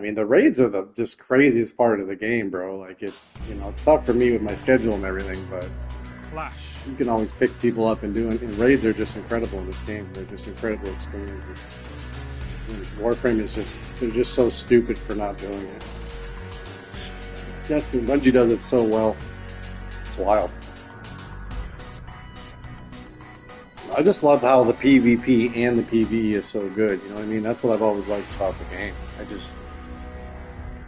mean, the raids are the just craziest part of the game, bro. Like, it's, you know, it's tough for me with my schedule and everything, but Clash. you can always pick people up and do it. And raids are just incredible in this game. They're just incredible experiences. And Warframe is just, they're just so stupid for not doing it. Yes, Bungie does it so well. It's wild. I just love how the PvP and the PvE is so good. You know what I mean? That's what I've always liked about the game. I don't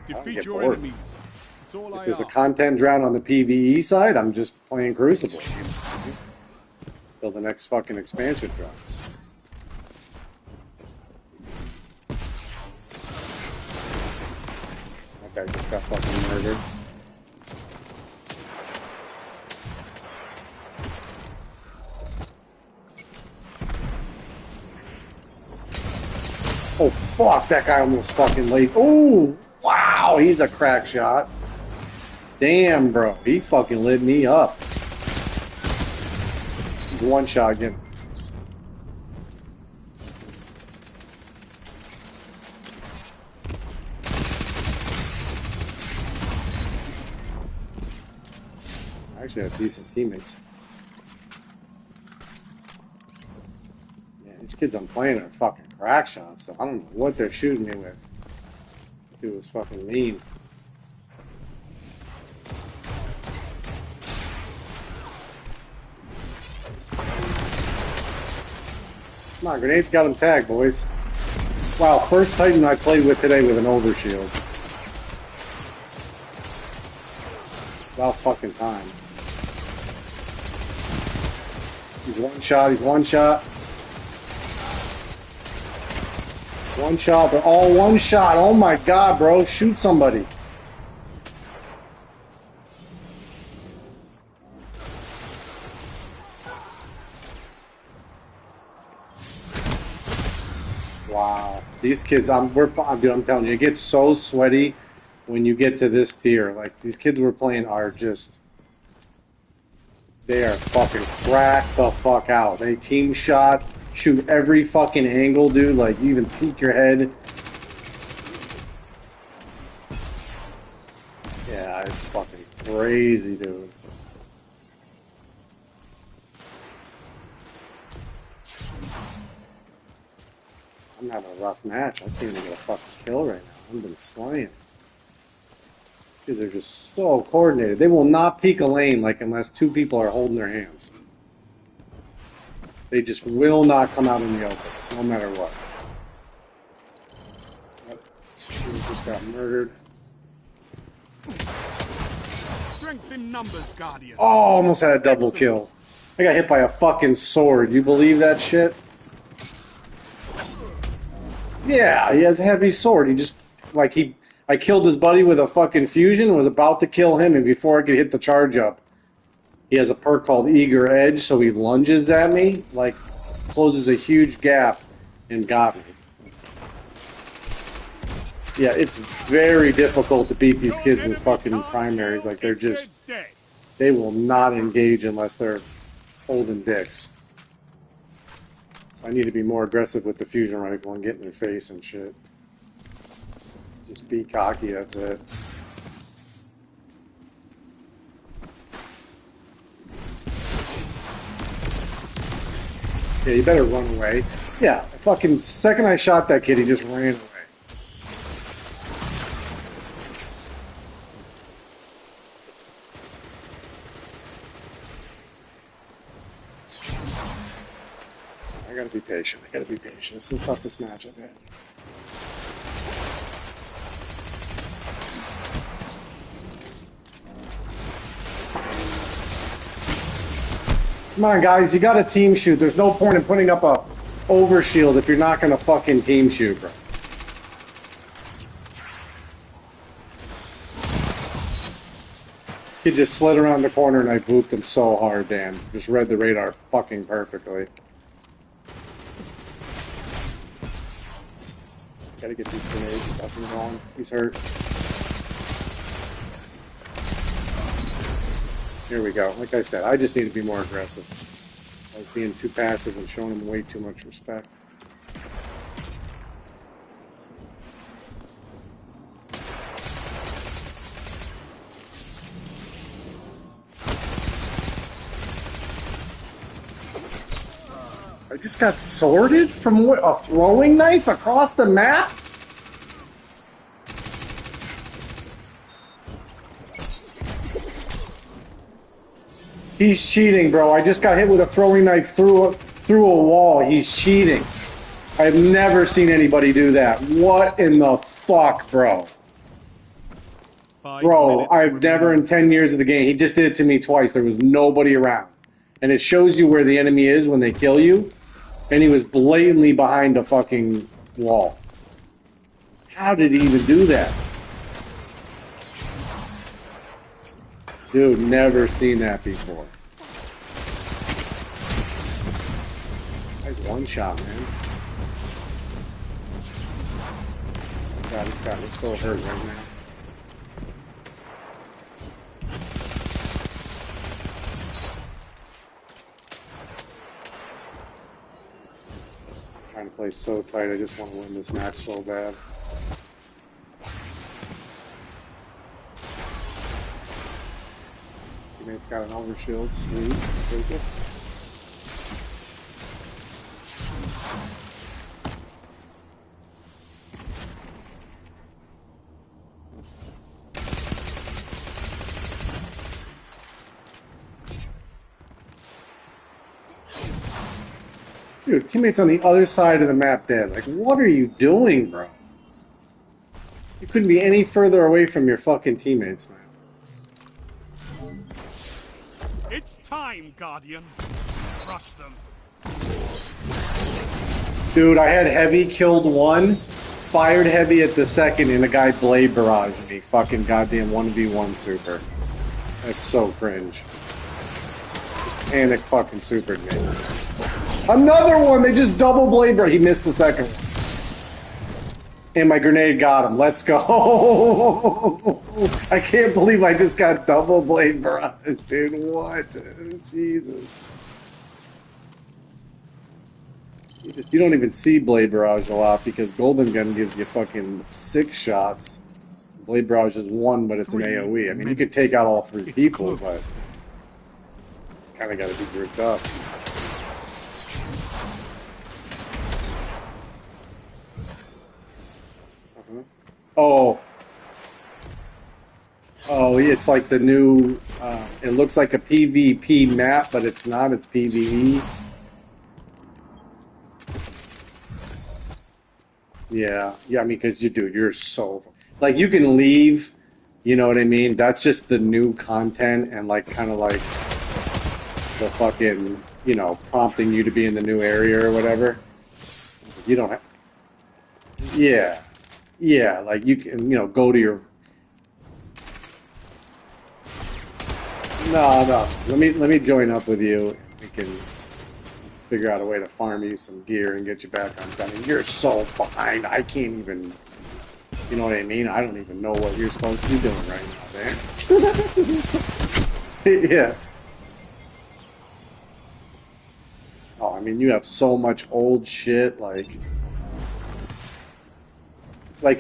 Defeat get your bored. enemies. It's all If I there's a ask. content drought on the PvE side, I'm just playing Crucible. Till the next fucking expansion drops. That guy just got fucking murdered. Oh fuck, that guy almost fucking laid. Oh, wow, he's a crack shot. Damn, bro, he fucking lit me up. He's one shot getting. I actually have decent teammates. Yeah, these kids I'm playing are fucking crack shots, so I don't know what they're shooting me with. Dude was fucking mean. Come on, grenades got him tagged, boys. Wow, first Titan I played with today with an overshield. About fucking time. He's one shot, he's one shot. One shot, they're all one shot. Oh my god, bro, shoot somebody. Wow, these kids, I'm telling you, it gets so sweaty when you get to this tier. Like, these kids we're playing are just, they are fucking cracked the fuck out. They team shot, shoot every fucking angle, dude. Like, you even peek your head. Yeah, it's fucking crazy, dude. I'm having a rough match. I can't even get a fucking kill right now. I've been slaying. These are just so coordinated. They will not peek a lane like unless two people are holding their hands. They just will not come out in the open, no matter what. Yep. He just got murdered. Strength in numbers, Guardian. Oh, almost had a double kill. I got hit by a fucking sword. You believe that shit? Yeah, he has a heavy sword. He just, like, I killed his buddy with a fucking fusion, was about to kill him, and before I could hit the charge up, he has a perk called Eager Edge, so he lunges at me, like, closes a huge gap, and got me. Yeah, it's very difficult to beat these kids with fucking primaries. Like, they're just, they will not engage unless they're holding dicks. So I need to be more aggressive with the fusion rifle and get in their face and shit. Just be cocky, that's it. Yeah, you better run away. Yeah, fucking second I shot that kid, he just ran away. I gotta be patient. I gotta be patient. It's the toughest match I've had. Come on, guys. You gotta team shoot. There's no point in putting up a overshield if you're not gonna fucking team shoot, bro. He just slid around the corner and I booped him so hard, Dan. Just read the radar fucking perfectly. Gotta get these grenades fucking going. He's hurt. Here we go. Like I said, I just need to be more aggressive. I was being too passive and showing him way too much respect. I just got sorted from a throwing knife across the map? He's cheating, bro. I just got hit with a throwing knife through a wall. He's cheating. I've never seen anybody do that. What in the fuck, bro? 5 Bro, minutes I've never remaining. in 10 years of the game. He just did it to me twice. There was nobody around. And it shows you where the enemy is when they kill you. And he was blatantly behind a fucking wall. How did he even do that? Dude, never seen that before. Nice one shot, man. God, this guy is so hurt right now. I'm trying to play so tight, I just want to win this match so bad. Teammate's got an overshield, sweet. Take it. Dude, teammates on the other side of the map dead. Like, what are you doing, bro? You couldn't be any further away from your fucking teammates, man. It's time, Guardian. Crush them. Dude, I had heavy, killed one, fired heavy at the second, and the guy blade barraged me. Fucking goddamn 1v1 super. That's so cringe. Just panic fucking supered me. Another one! They just double blade barrage. He missed the second one. And my grenade got him. Let's go. I can't believe I just got double blade barrage, dude. What? Jesus. You don't even see blade barrage a lot because Golden Gun gives you fucking 6 shots. Blade barrage is 1, but it's an AoE. I mean, you could take out all 3 people, but kind of got to be grouped up. Oh, it's like the new, it looks like a PvP map, but it's not, it's PvE. Yeah, I mean, because you're so, like, you can leave, you know what I mean? That's just the new content and, like, kind of like the fucking, you know, prompting you to be in the new area or whatever. You don't have, yeah, like, you can, you know, go to your, no, let me join up with you. We can figure out a way to farm you some gear and get you back on. I mean, you're so behind. I can't even. You know what I mean? I don't even know what you're supposed to be doing right now, man. Yeah. Oh, I mean, you have so much old shit. Like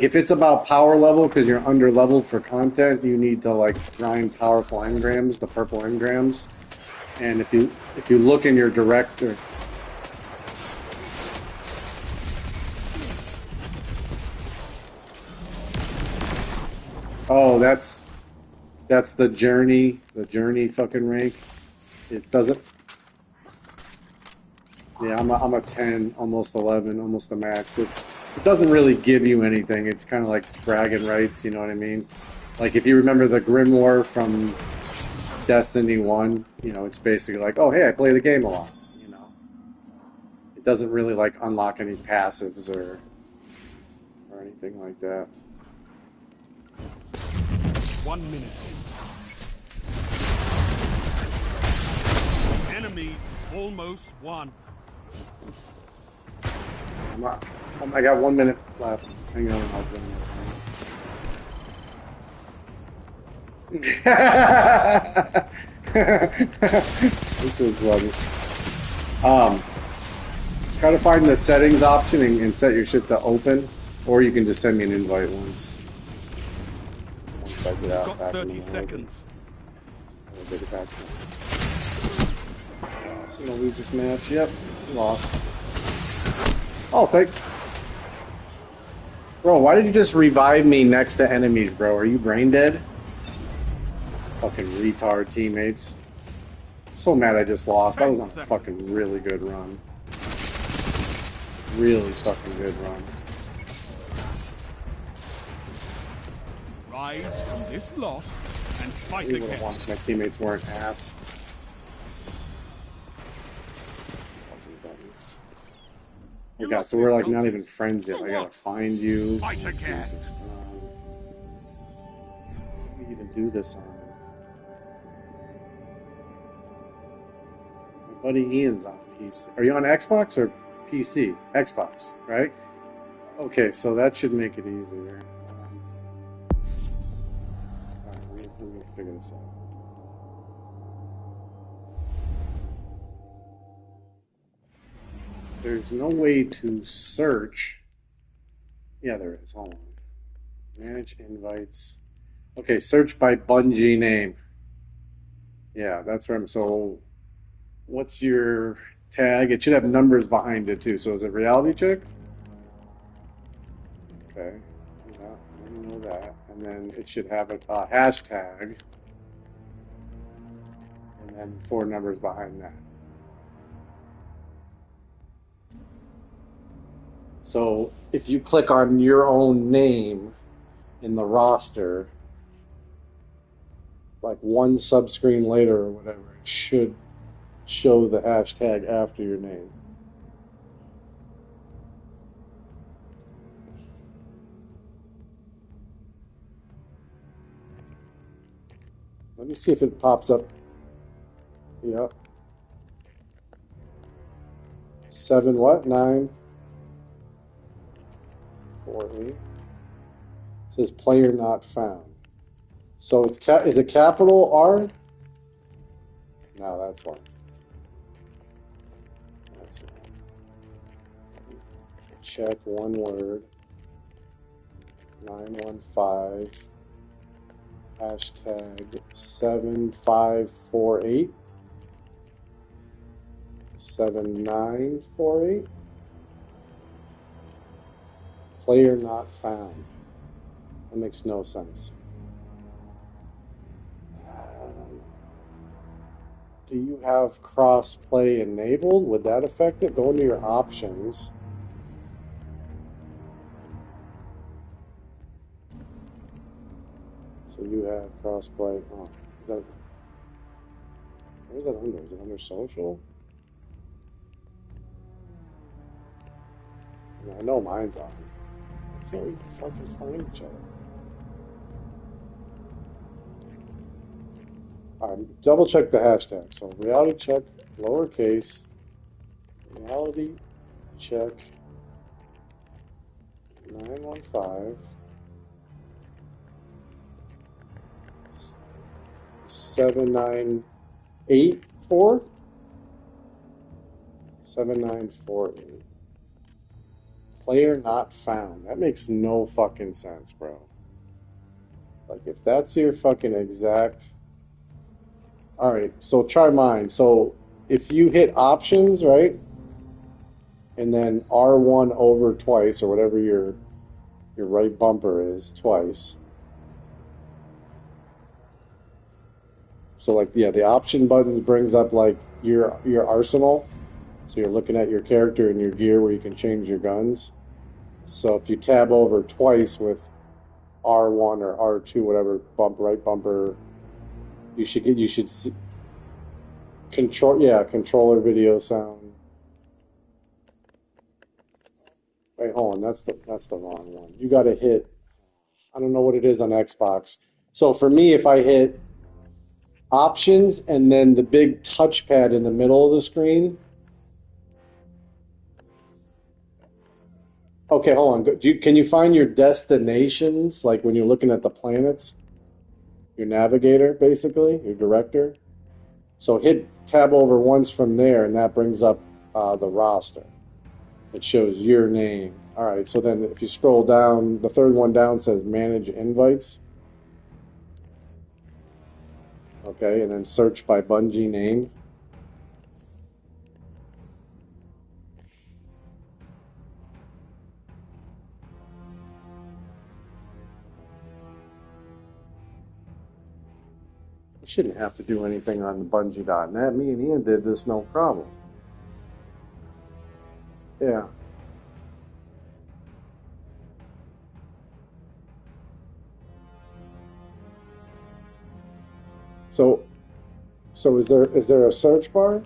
if it's about power level because you're under leveled for content, you need to like grind powerful engrams, the purple engrams. And if you look in your director. Oh, that's the journey fucking rank. It doesn't. Yeah, I'm a 10, almost 11, almost a max. It doesn't really give you anything. It's kind of like bragging rights, you know what I mean? Like if you remember the Grimoire from Destiny 1, you know, it's basically like, oh hey, I play the game a lot, you know. It doesn't really like unlock any passives or anything like that. 1 minute. Enemies almost won. I got 1 minute left. Just hang on, I'll join you. This is funny. Try to find the settings option and set your shit to open, or you can just send me an invite once I get out. Got 30 seconds. I'll get it back. I'm gonna lose this match. Yep, lost. Oh, thank. Bro, why did you just revive me next to enemies, bro? Are you brain dead? Fucking retard teammates. So mad I just lost. That was on a fucking really good run. Really fucking good run. Rise from this loss and I fight really would again. have wanted my teammates weren't ass. Oh god, so we're like not even friends yet. I gotta find you. Fight again. Jesus. How do we even do this on? My buddy Ian's on PC. Are you on Xbox or PC? Xbox, right? Okay, so that should make it easier. Alright, let me figure this out. There's no way to search. Yeah, there is. Hold on. Manage invites. Okay, search by Bungie name. Yeah, that's right. So, what's your tag? It should have numbers behind it too. So, is it reality check? Okay. Yeah, I know that. And then it should have a hashtag. And then 4 numbers behind that. So if you click on your own name in the roster, like one subscreen later or whatever, it should show the hashtag after your name. Let me see if it pops up. Yep. 7 what? 9 4 8. It says player not found. So it's is it capital R? No, that's one. That's one. Check one word. 915. Hashtag 7548. 7948. Player not found. That makes no sense. Do you have cross-play enabled? Would that affect it? Go into your options. So you have cross-play. Oh, is that, where's that under? Is it under social? I know mine's on. I can't even fucking find each other. Alright, double check the hashtag. So reality check, lowercase, reality check 915 7984 7948. Player not found. That makes no fucking sense, bro. Like, if that's your fucking exact... Alright, so try mine. So, if you hit options, right? And then R1 over twice, or whatever your right bumper is, twice. So, like, yeah, the option button brings up, like, your arsenal. So you're looking at your character and your gear where you can change your guns. So if you tab over twice with R1 or R2, whatever right bumper, you should see controller video sound. Wait, hold on, that's the wrong one. You got to hit. I don't know what it is on Xbox. So for me, if I hit options and then the big touchpad in the middle of the screen. Okay, hold on. Can you find your destinations, like when you're looking at the planets? Your navigator, basically, your director. So hit tab over once from there, and that brings up the roster. It shows your name. All right, so then if you scroll down, the third one down says Manage Invites. Okay, and then search by Bungie name. shouldn't have to do anything on the Bungie.net. Me and Ian did this, no problem. Yeah. So is there a search bar?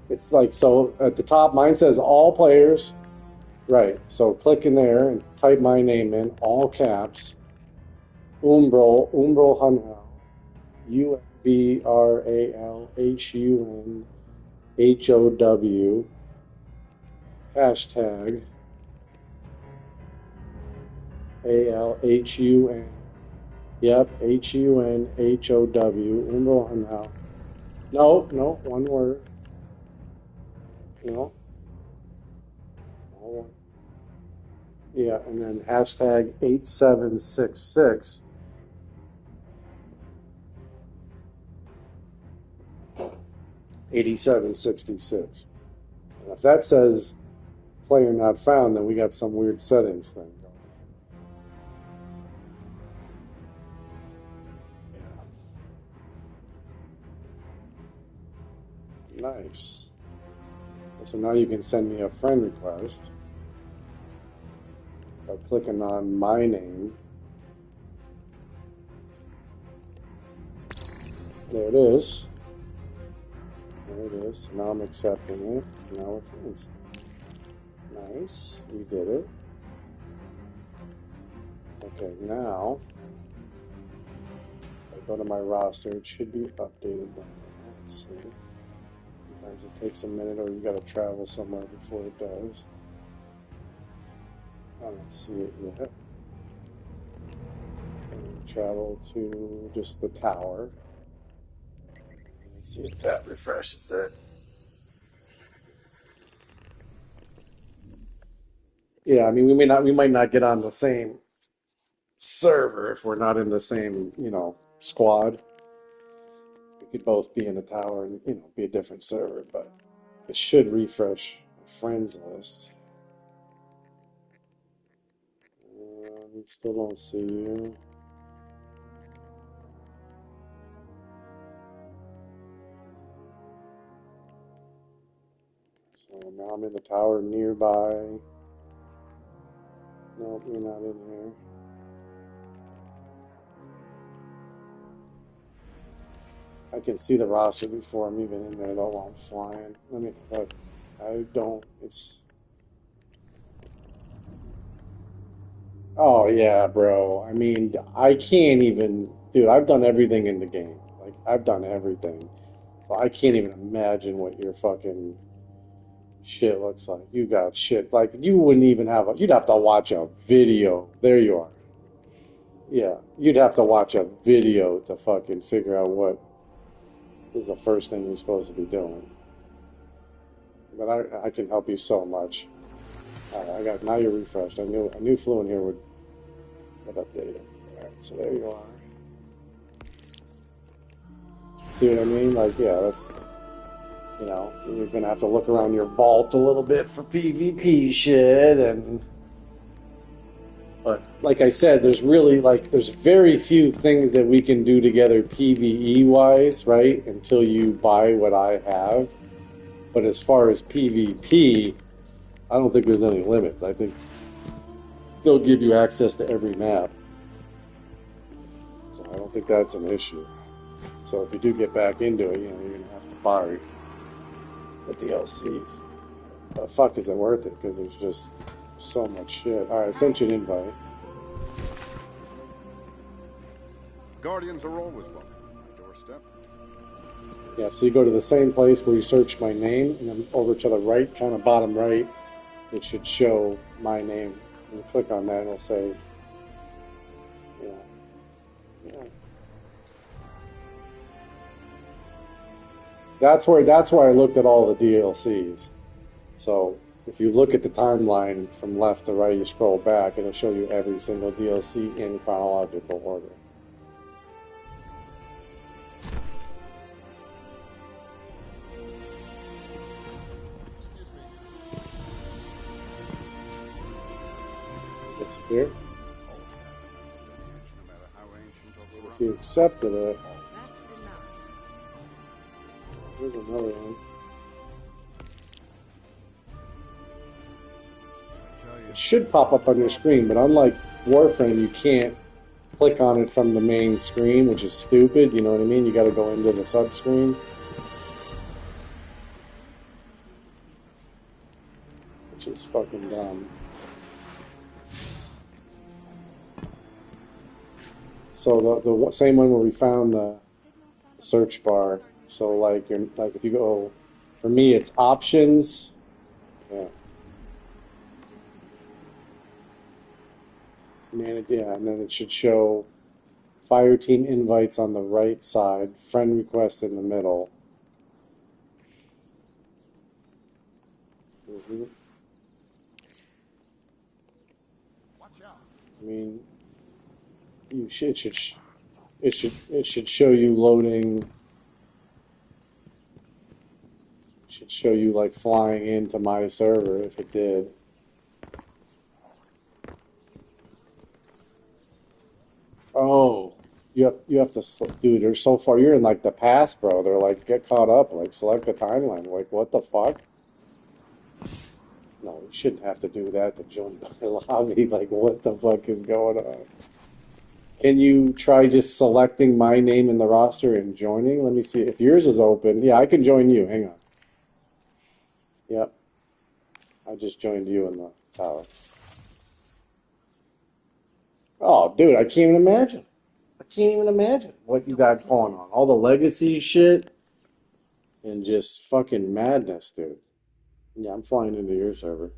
It's like, so at the top, mine says all players. Right. So click in there and type my name in, all caps. Umbral Hunhow. UMBRALHUNHOW. Hashtag ALHUN. Yep, HUNHOW. Umbral Hunhow. No, one word. No. Yeah, and then hashtag 8766. $87.66. And if that says player not found, then we got some weird settings thing going. Nice. So now you can send me a friend request by clicking on my name. There it is. There it is. Now I'm accepting it. Now we're friends. Nice. We did it. Okay, now if I go to my roster, it should be updated by now. Let's see. Sometimes it takes a minute, or you got to travel somewhere before it does. I don't see it yet. And travel to just the tower. Let's see if that refreshes it. Yeah, I mean, we might not get on the same server if we're not in the same, squad. We could both be in the tower and, be a different server, but it should refresh the friends list. Still don't see you. So now I'm in the tower nearby. Nope, you're not in here. I can see the roster before I'm even in there though while I'm flying. But I don't, oh yeah, bro. I mean, I can't even, dude, I've done everything in the game. Like, I've done everything. So I can't even imagine what your fucking shit looks like. You got shit. Like, you wouldn't even you'd have to watch a video. There you are. Yeah, you'd have to watch a video to fucking figure out what is the first thing you're supposed to be doing. But I can help you so much. Alright, now you're refreshed. I knew Fluent here would update it. Alright, so there you are. See what I mean? Like, yeah, that's, you're gonna have to look around your vault a little bit for PvP shit, but like I said, there's very few things that we can do together PvE wise, right? Until you buy what I have. But as far as PvP, I don't think there's any limits. I think they'll give you access to every map. So I don't think that's an issue. So if you do get back into it, you're going to have to buy the DLCs. But fuck, is it worth it? Because there's just so much shit. Alright, I sent you an invite. Guardians are always welcome on my doorstep. Yeah, so you go to the same place where you search my name, and then over to the right, kind of bottom right, it should show my name. And you click on that, and it'll say, yeah. That's why I looked at all the DLCs. So if you look at the timeline from left to right, you scroll back, it'll show you every single DLC in chronological order. Disappear. You accepted it. That's enough. Here's another one. It should pop up on your screen, but unlike Warframe, you can't click on it from the main screen, which is stupid, you know what I mean? You gotta go into the sub screen. Which is fucking dumb. So the same one where we found the search bar. So like if you go, for me it's options. Yeah. Yeah, and then it should show fire team invites on the right side, friend requests in the middle. Watch out. I mean, it should show you loading. It should show you like flying into my server if it did. Oh, you have to, dude, they're so far. You're in like the past, bro. They're like, get caught up, like select the timeline. Like, what the fuck? No, you shouldn't have to do that to join the lobby. Like, what the fuck is going on? Can you try just selecting my name in the roster and joining? Let me see if yours is open. Yeah, I can join you. Hang on. Yep. I just joined you in the tower. Oh, dude, I can't even imagine. I can't even imagine what you got going on. All the legacy shit and just fucking madness, dude. Yeah, I'm flying into your server.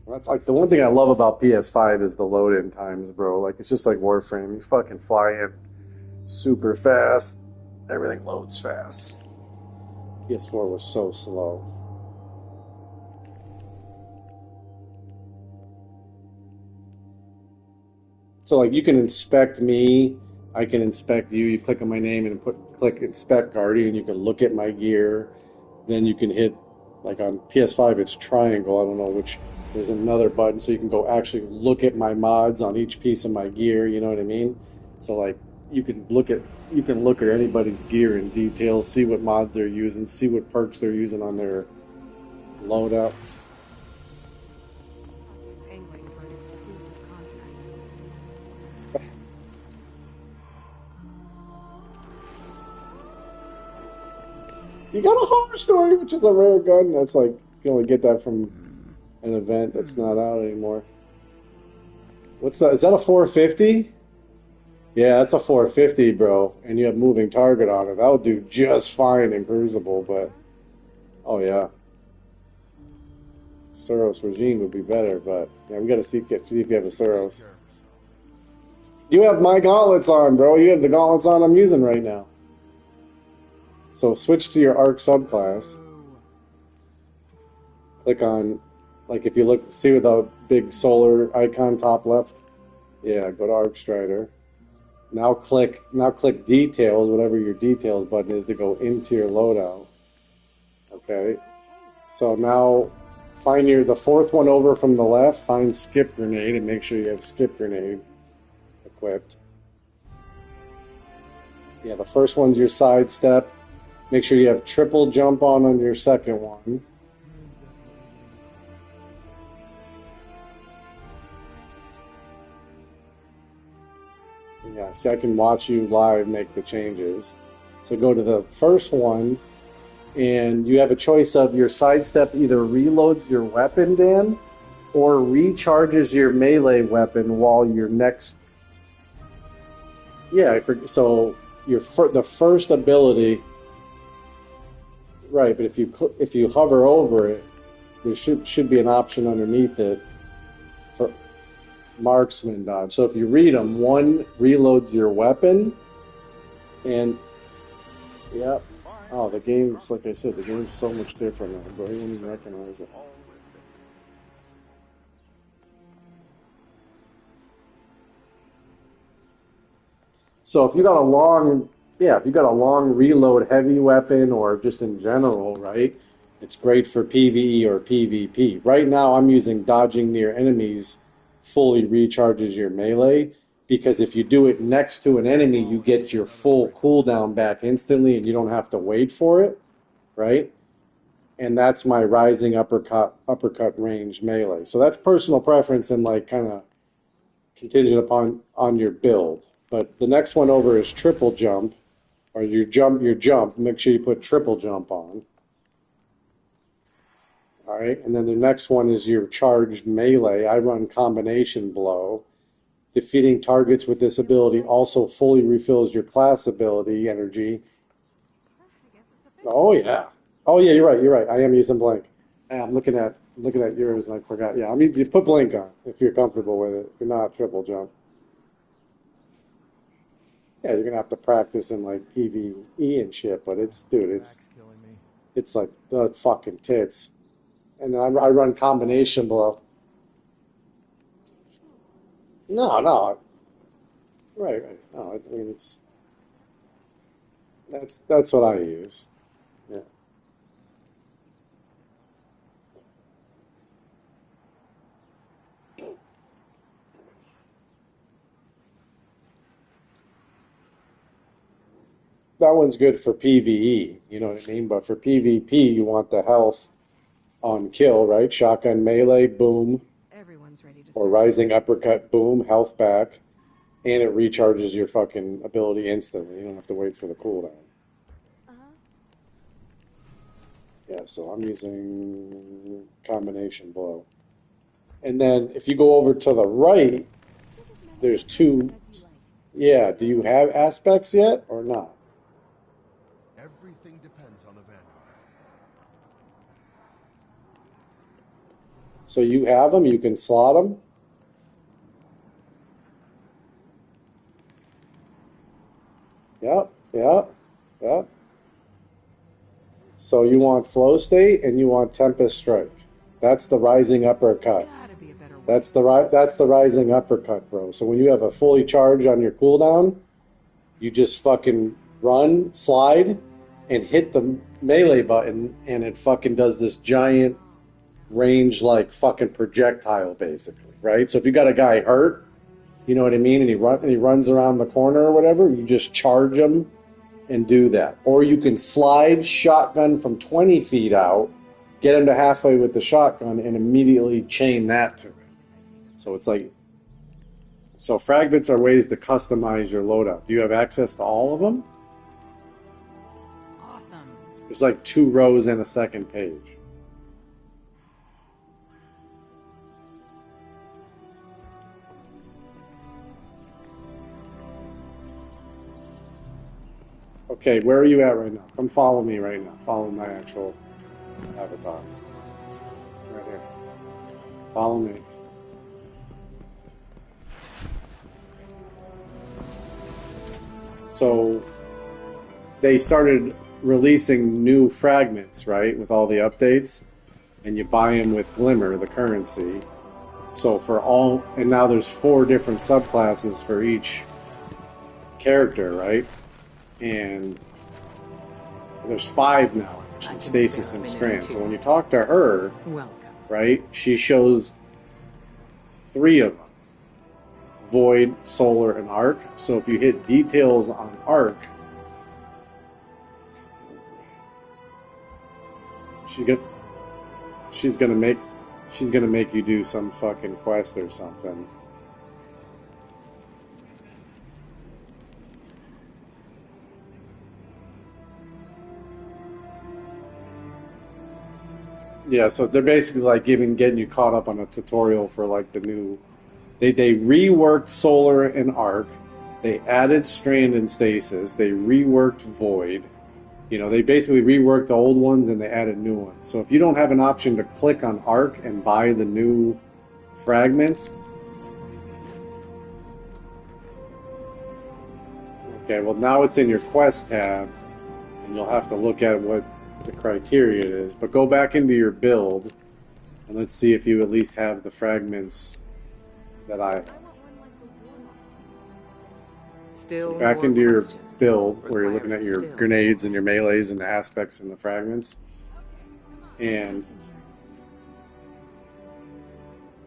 That's like the one thing I love about PS5 is the load-in times, bro. Like it's just like Warframe. You fucking fly in super fast. Everything loads fast. PS4 was so slow. So like you can inspect me, I can inspect you. You click on my name and click inspect Guardian. You can look at my gear. Then you can hit, like on PS5 it's triangle. I don't know which. There's another button so you can go actually look at my mods on each piece of my gear. You know what I mean? So like you can look at anybody's gear in detail, see what mods they're using, see what perks they're using on their loadout. Angling for an exclusive contract. You got a horror story, which is a rare gun. That's like, you can only get that from an event that's not out anymore. What's that? Is that a 450? Yeah, that's a 450, bro. And you have moving target on it. That would do just fine in Crucible, but... Oh, yeah. Suros Regime would be better, but... Yeah, we gotta see if you have a Suros. You have my gauntlets on, bro. You have the gauntlets on I'm using right now. So switch to your Arc subclass. Click on... Like if you look, see with the big solar icon top left? Yeah, go to Arc Strider. Now click details, whatever your details button is to go into your loadout. Okay. So now find the fourth one over from the left, find skip grenade and make sure you have skip grenade equipped. Yeah, the first one's your sidestep. Make sure you have triple jump on your second one. Yeah, see, I can watch you live make the changes. So go to the first one, and you have a choice of your sidestep either reloads your weapon, Dan, or recharges your melee weapon while your next... Yeah, so the first ability... Right, but if you hover over it, there should be an option underneath it for marksman dodge. So if you read them, one reloads your weapon, and yep. Oh, the game's, like I said, the game's so much different now, bro. You don't even recognize it. So if you got a long reload heavy weapon, or just in general, right? It's great for PvE or PvP. Right now, I'm using dodging near enemies fully recharges your melee because if you do it next to an enemy, you get your full cooldown back instantly and you don't have to wait for it, right? And that's my rising uppercut range melee. So that's personal preference and like kind of contingent upon on your build. But the next one over is triple jump, or your jump. Make sure you put triple jump on. All right, and then the next one is your charged melee. I run combination blow. Defeating targets with this ability also fully refills your class ability energy. Oh yeah, oh yeah, you're right. You're right. I am using blink. Yeah, I'm looking at yours and I forgot. Yeah, I mean you put blink on if you're comfortable with it. If you're not, triple jump. Yeah, you're gonna have to practice in like PvE and shit. But it's dude, it's like the fucking tits. And then I run combination blow. No. Right. No, I mean that's what I use. Yeah. That one's good for PvE, you know what I mean? But for PvP, you want the health on kill, right? Shotgun melee, boom, Everyone's ready to or serve. rising uppercut, boom, health back, and it recharges your fucking ability instantly. You don't have to wait for the cooldown. Uh-huh. Yeah, so I'm using combination blow. And then if you go over to the right, there's two. Yeah, do you have aspects yet or not? Everything depends on the Vanguard. So you have them, you can slot them. Yep. So you want flow state and you want tempest strike. That's the rising uppercut. Gotta be a better way. That's the rising uppercut, bro. So when you have a fully charge on your cooldown, you just fucking run, slide, and hit the melee button, and it fucking does this giant range like fucking projectile, basically, right? So if you got a guy hurt, you know what I mean, and he runs around the corner or whatever, you just charge him and do that. Or you can slide shotgun from 20 feet out, get him to halfway with the shotgun, and immediately chain that to it. So it's like, so fragments are ways to customize your loadout. Do you have access to all of them? Awesome. There's like 2 rows and a second page. Okay, where are you at right now? Come follow me right now. Follow my actual avatar. Right here. Follow me. So they started releasing new fragments, right, with all the updates, and you buy them with Glimmer, the currency. So for all, and now there's 4 different subclasses for each character, right? And there's 5 now, actually, Stasis and Strand. So when you talk to her, Welcome. right, she shows 3 of them. Void, Solar, and Arc. So if you hit details on Arc, she's gonna make you do some fucking quest or something. Yeah, so they're basically like getting you caught up on a tutorial for like the new. They reworked Solar and Arc. They added Strand and Stasis. They reworked Void. You know, they basically reworked the old ones and they added new ones. So if you don't have an option to click on Arc and buy the new fragments, okay, well now it's in your quest tab, and you'll have to look at what the criteria is. But go back into your build, and let's see if you at least have the fragments that I have. Still So back more into your questions. build, where you're looking at your Still. grenades and your melees and the aspects and the fragments. And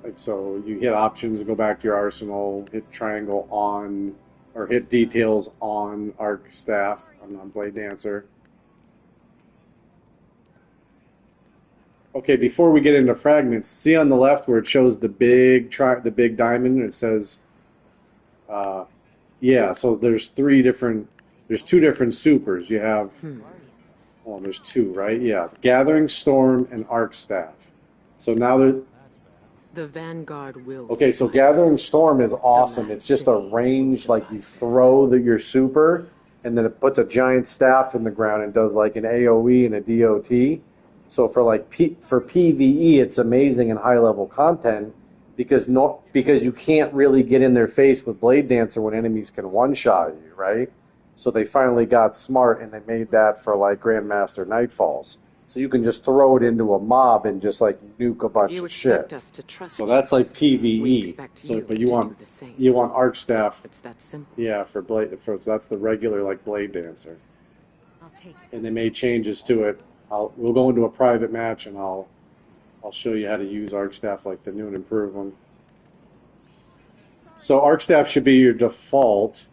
like, so you hit options, go back to your arsenal, hit triangle on, or hit details on arc staff. I'm not Blade Dancer. Okay, before we get into fragments, see on the left where it shows the big diamond. It says, yeah. So there's two different supers. You have, well, there's two, right? Yeah, Gathering Storm and Arc Staff. So now The Vanguard will. okay, so Gathering Storm is awesome. It's just a range, like you throw your super, and then it puts a giant staff in the ground and does like an AoE and a DOT. So for PvE, it's amazing and high level content because you can't really get in their face with Blade Dancer when enemies can one shot you, right? So they finally got smart and they made that for like Grandmaster Nightfalls. So you can just throw it into a mob and just like nuke a bunch of shit. Us to trust So that's like We PvE. expect So, you but to do the same. you want Arc Staff, It's that simple. yeah, so that's the regular like Blade Dancer. I'll take it. And they made changes to it. We'll go into a private match and I'll show you how to use Arc Staff like the new and improved one. So Arc Staff should be your default.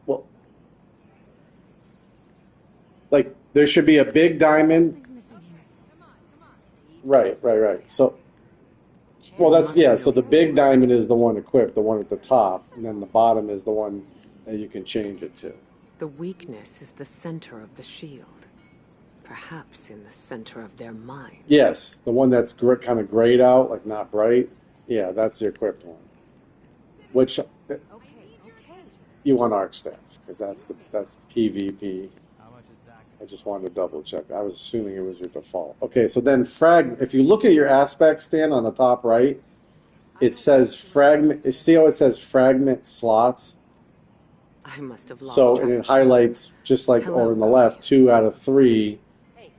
Well, like there should be a big diamond. Right. So, well, that's, yeah, so the big diamond is the one equipped, the one at the top, and then the bottom is the one that you can change it to. The weakness is the center of the shield. Perhaps in the center of their mind. Yes, the one that's kind of grayed out, like not bright. Yeah, that's the equipped one. Which you want Arc Staff because that's PvP. I just wanted to double check. I was assuming it was your default. Okay, so then if you look at your aspect stand on the top right, it says fragment. See how it says fragment slots? I must have lost So track and it of highlights just like Hello. on the left, 2 out of 3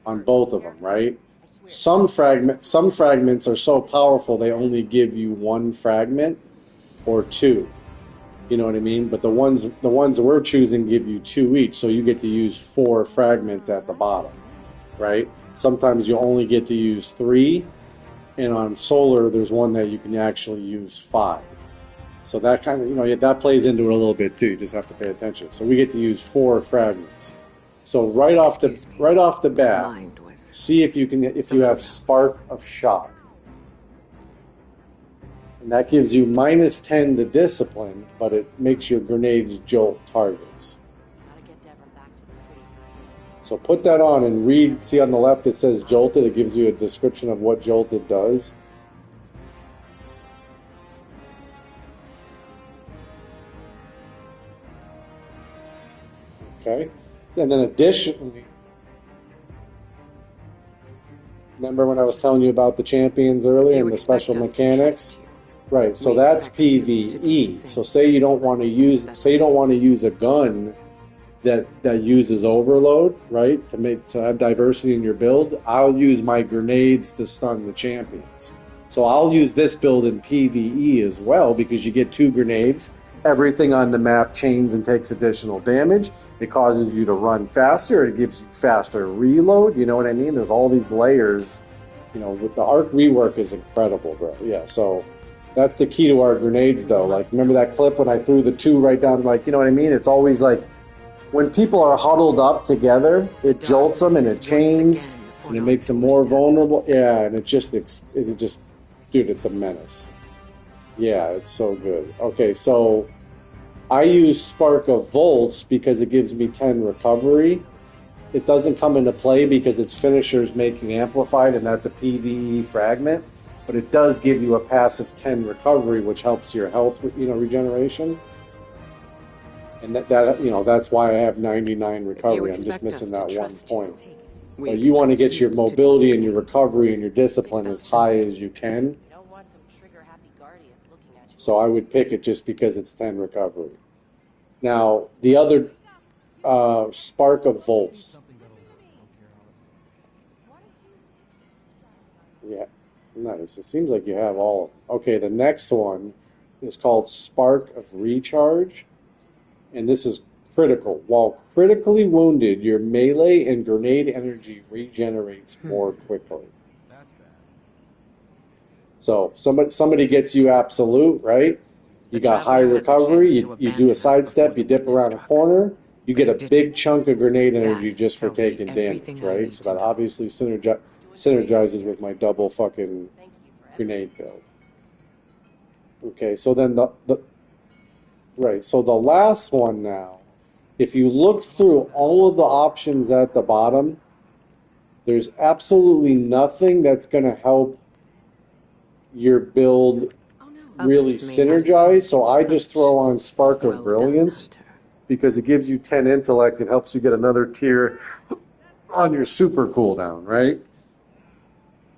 on both of them, right? Some fragments are so powerful they only give you 1 fragment or 2. You know what I mean? But the ones we're choosing give you 2 each, so you get to use 4 fragments at the bottom, right? Sometimes you only get to use 3, and on solar there's one that you can actually use 5. So that kind of, that plays into it a little bit too. You just have to pay attention. So we get to use 4 fragments. So right off the bat, Mind was see if you have Spark of Shock. And that gives you -10 to discipline, but it makes your grenades jolt targets. Gotta get Devon back to the city. So put that on and read. See on the left it says jolted. It gives you a description of what jolted does. Okay. And then additionally, remember when I was telling you about the champions earlier You and the special expect us to mechanics? trust you. Right, so We that's expect you to do the PvE. same. So say you don't want to use a gun that uses overload, right? To have diversity in your build, I'll use my grenades to stun the champions. So I'll use this build in PvE as well because you get 2 grenades. Everything on the map chains and takes additional damage. It causes you to run faster. It gives you faster reload. You know what I mean? There's all these layers. With the arc rework is incredible, bro. Yeah, so that's the key to our grenades, though. Like, remember that clip when I threw the 2 right down? Like, you know what I mean? It's always like when people are huddled up together, it jolts them and it chains and it makes them more vulnerable. Yeah, and it just, dude, it's a menace. Yeah, it's so good. Okay, so I use Spark of Volts because it gives me 10 recovery. It doesn't come into play because it's finishers making amplified, and that's a PvE fragment. But it does give you a passive 10 recovery, which helps your health, regeneration. And that's why I have 99 recovery. I'm just missing that one point. But you want to get your mobility and your recovery and your discipline as high as you can. You don't want some trigger-happy guardian looking at you. So I would pick it just because it's 10 recovery. Now, the other Spark of Volts. Yeah, nice. It seems like you have all of them. Okay, the next one is called Spark of Recharge. And this is critical. While critically wounded, your melee and grenade energy regenerates more quickly. That's bad. So somebody gets you absolute, right? You The got high traveler had the recovery, chance to you do abandon a us sidestep, before you the dip witness around a struck. corner, you But get it a didn't. big chunk of grenade energy That just for tells me taking damage, everything I right? need So to that know. obviously synergizes with my double fucking Thank you for everything. grenade build. Okay, so then right, so the last one now, if you look through all of the options at the bottom, there's absolutely nothing that's going to help your build really Others may not have had synergize. So to I just approach. throw on Spark Well of done, Brilliance Hunter. because it gives you 10 intellect. It helps you get another tier on your super cooldown, right?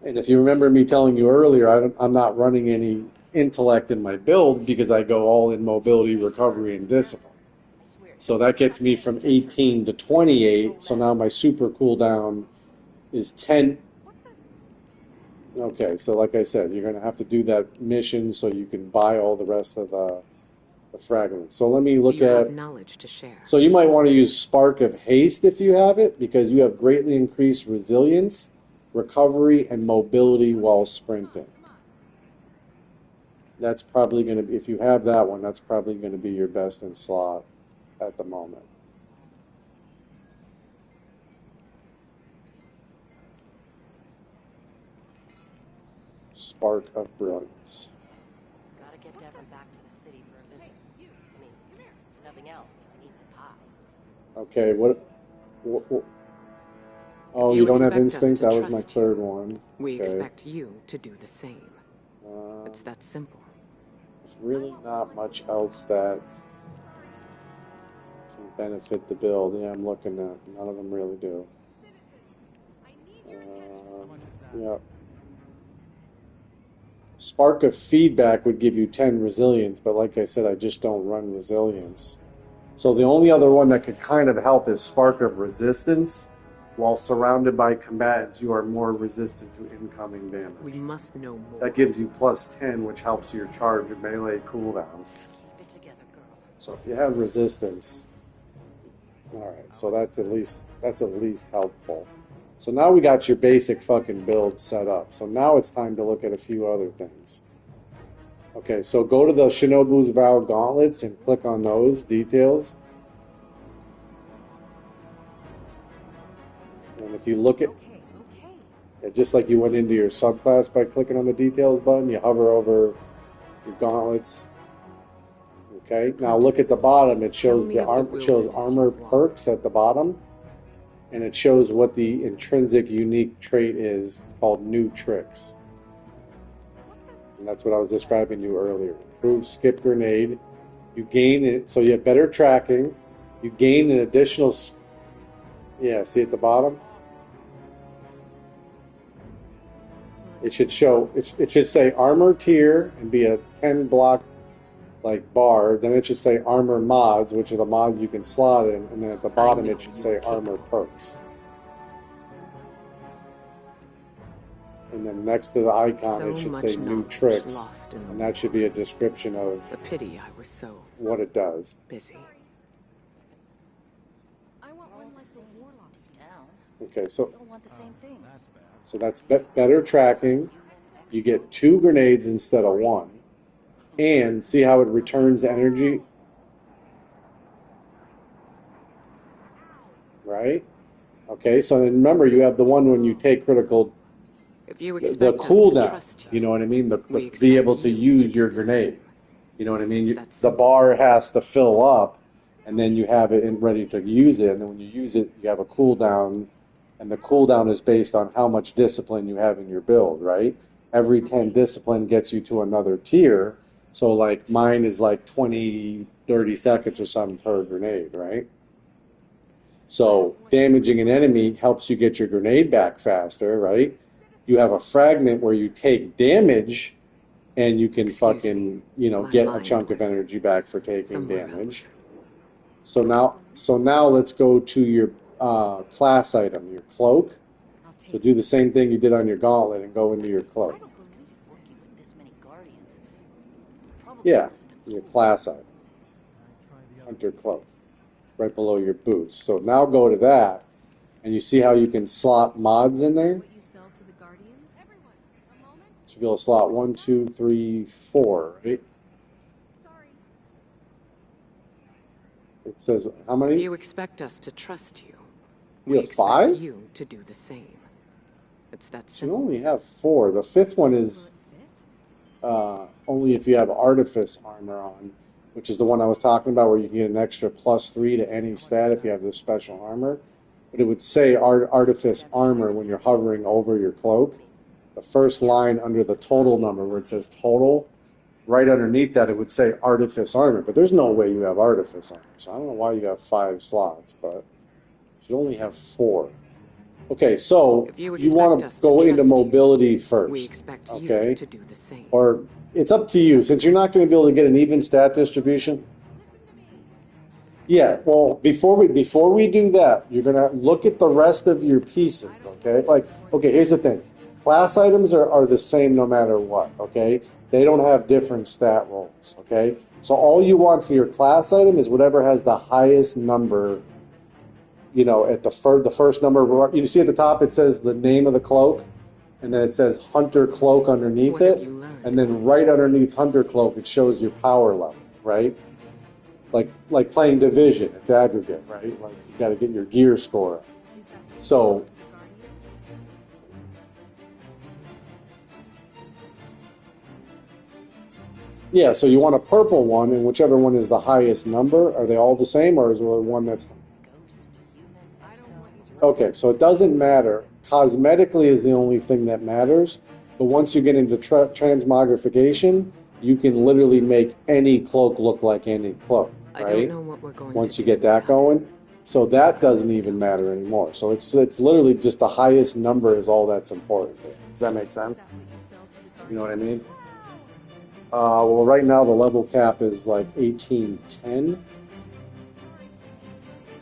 And if you remember me telling you earlier, I'm not running any intellect in my build because I go all in mobility, recovery, and discipline. I swear. So that gets me from 18 to 28. So now my super cooldown is 10. Okay, so like I said, you're going to have to do that mission so you can buy all the rest of the fragments. So let me Do look you at. have knowledge to share? So you might want to use Spark of Haste if you have it, because you have greatly increased resilience, recovery, and mobility while sprinting. That's probably going to be, if you have that one, that's probably going to be your best in slot at the moment. Spark of Brilliance. Gotta get Devon back to the city for a visit. I mean, if nothing else, I need some pie. Okay, what oh, you don't have expect us instinct? to That was my trust you, third one. We Okay. expect you to do the same. It's Um, that simple. there's really not much else that can benefit the build. Yeah, I'm looking at. None of them really do. Yeah. Spark of Feedback would give you 10 resilience, but like I said, I just don't run resilience. So the only other one that could kind of help is Spark of Resistance. While surrounded by combatants, you are more resistant to incoming damage. We must know more. That gives you plus 10, which helps your charge and melee cooldown. Keep it together, girl. So if you have resistance, all right. So that's at least helpful. So now we got your basic fucking build set up. So now it's time to look at a few other things. Okay, so go to the Shinobu's Vow gauntlets and click on those details. And if you look at, just like you went into your subclass by clicking on the details button, you hover over your gauntlets. Okay, now look at the bottom. It shows it shows armor perks at the bottom, and it shows what the intrinsic unique trait is. It's called New Tricks, and that's what I was describing to you earlier. Improved skip grenade. You gain it, so you have better tracking. You gain an additional. Yeah, see at the bottom. It should show. It should say armor tier and be a 10 block like bar. Then it should say armor mods, which are the mods you can slot in, and then at the bottom it should say armor perks. And then next to the icon it should say new tricks, and that should be a description of The pity I was so what it does. busy. I want one like the warlocks down. Okay, so We all want the same things. that's better tracking. You get 2 grenades instead of 1. And see how it returns energy? Right? Okay, so then remember you have the one when you take critical, If you the expect us to cooldown. trust You know what I mean? we Be able expect to you to use do your the grenade. same. You know what I mean? It's that The simple. bar has to fill up, and then you have it ready to use it. And then when you use it, you have a cooldown, and the cooldown is based on how much discipline you have in your build, right? Every 10 discipline gets you to another tier. So like mine is like 20, 30 seconds or something per grenade, right? So damaging an enemy helps you get your grenade back faster, right? You have a fragment where you take damage and you can Excuse fucking, me. get My a mind chunk of was energy back for taking somewhere damage. else. So now let's go to your class item, your cloak. So do the same thing you did on your gauntlet and go into your cloak. I don't believe working with this many guardians. Probably Yeah, wasn't at your school. class item, hunter cloak. right below your boots. So now go to that, and you see how you can slot mods in there? What you sell to the Guardians? Everyone, a moment. Should be able to slot 1, 2, 3, 4, right? Sorry. It says how If many? you expect us to trust you, You we have expect 5? you to do the same. It's that You simple. only have 4. The 5th one Will is it fit? only if you have artifice armor on, which is the one I was talking about where you can get an extra +3 to any stat if you have this special armor. But it would say artifice armor when you're hovering over your cloak. The first line under the total number where it says total, right underneath that it would say artifice armor. But there's no way you have artifice armor. So I don't know why you have 5 slots, but you should only have 4. Okay, so If you you want expect to us to go into trust you, mobility first. We expect okay? you to do the same. Or it's up to you. Since you're not going to be able to get an even stat distribution. Yeah, well, before we do that, you're going to look at the rest of your pieces, okay? Like, okay, here's the thing. Class items are the same no matter what, okay? They don't have different stat rolls, okay? So all you want for your class item is whatever has the highest number, you know, at the first number. You see at the top it says the name of the cloak, and then it says Hunter Cloak underneath What have it, you learned? and then right underneath Hunter Cloak it shows your power level, right? Like playing Division, it's aggregate, right? Like you got to get your gear score up. Is that what you So- sell to the Guardians? Yeah, so you want a purple one, and whichever one is the highest number. Are they all the same, or is there one that's... Ghost, human, I don't want you to. Okay, so it doesn't matter. Cosmetically is the only thing that matters, but once you get into transmogrification, you can literally make any cloak look like any cloak, I right? don't know what we're going Once to you do get that without going. So that doesn't even matter anymore. So it's literally just the highest number is all that's important. Does that make Is sense? that what you sell to the Guardians? You know what I mean? Well, right now the level cap is like 1810.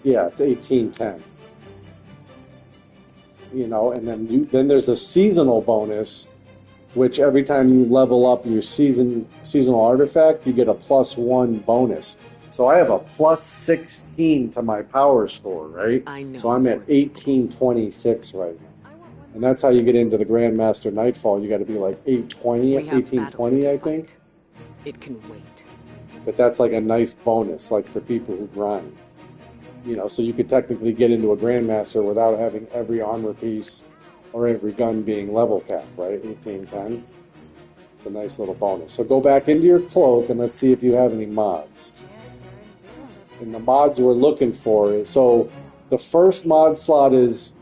Yeah, it's 1810. You know, and then there's a seasonal bonus, which every time you level up your seasonal artifact, you get a +1 bonus. So I have a +16 to my power score, right? I know So I'm at you're capable. 1826 right now. I want one. And that's how you get into the Grandmaster Nightfall. You got to be like 820, We have battles 1820, to I think. fight. It can wait. But that's like a nice bonus, like for people who grind. You know, so you could technically get into a Grandmaster without having every armor piece or every gun being level capped, right? 1810. It's a nice little bonus. So go back into your cloak and let's see if you have any mods. And the mods we're looking for is, so the first mod slot is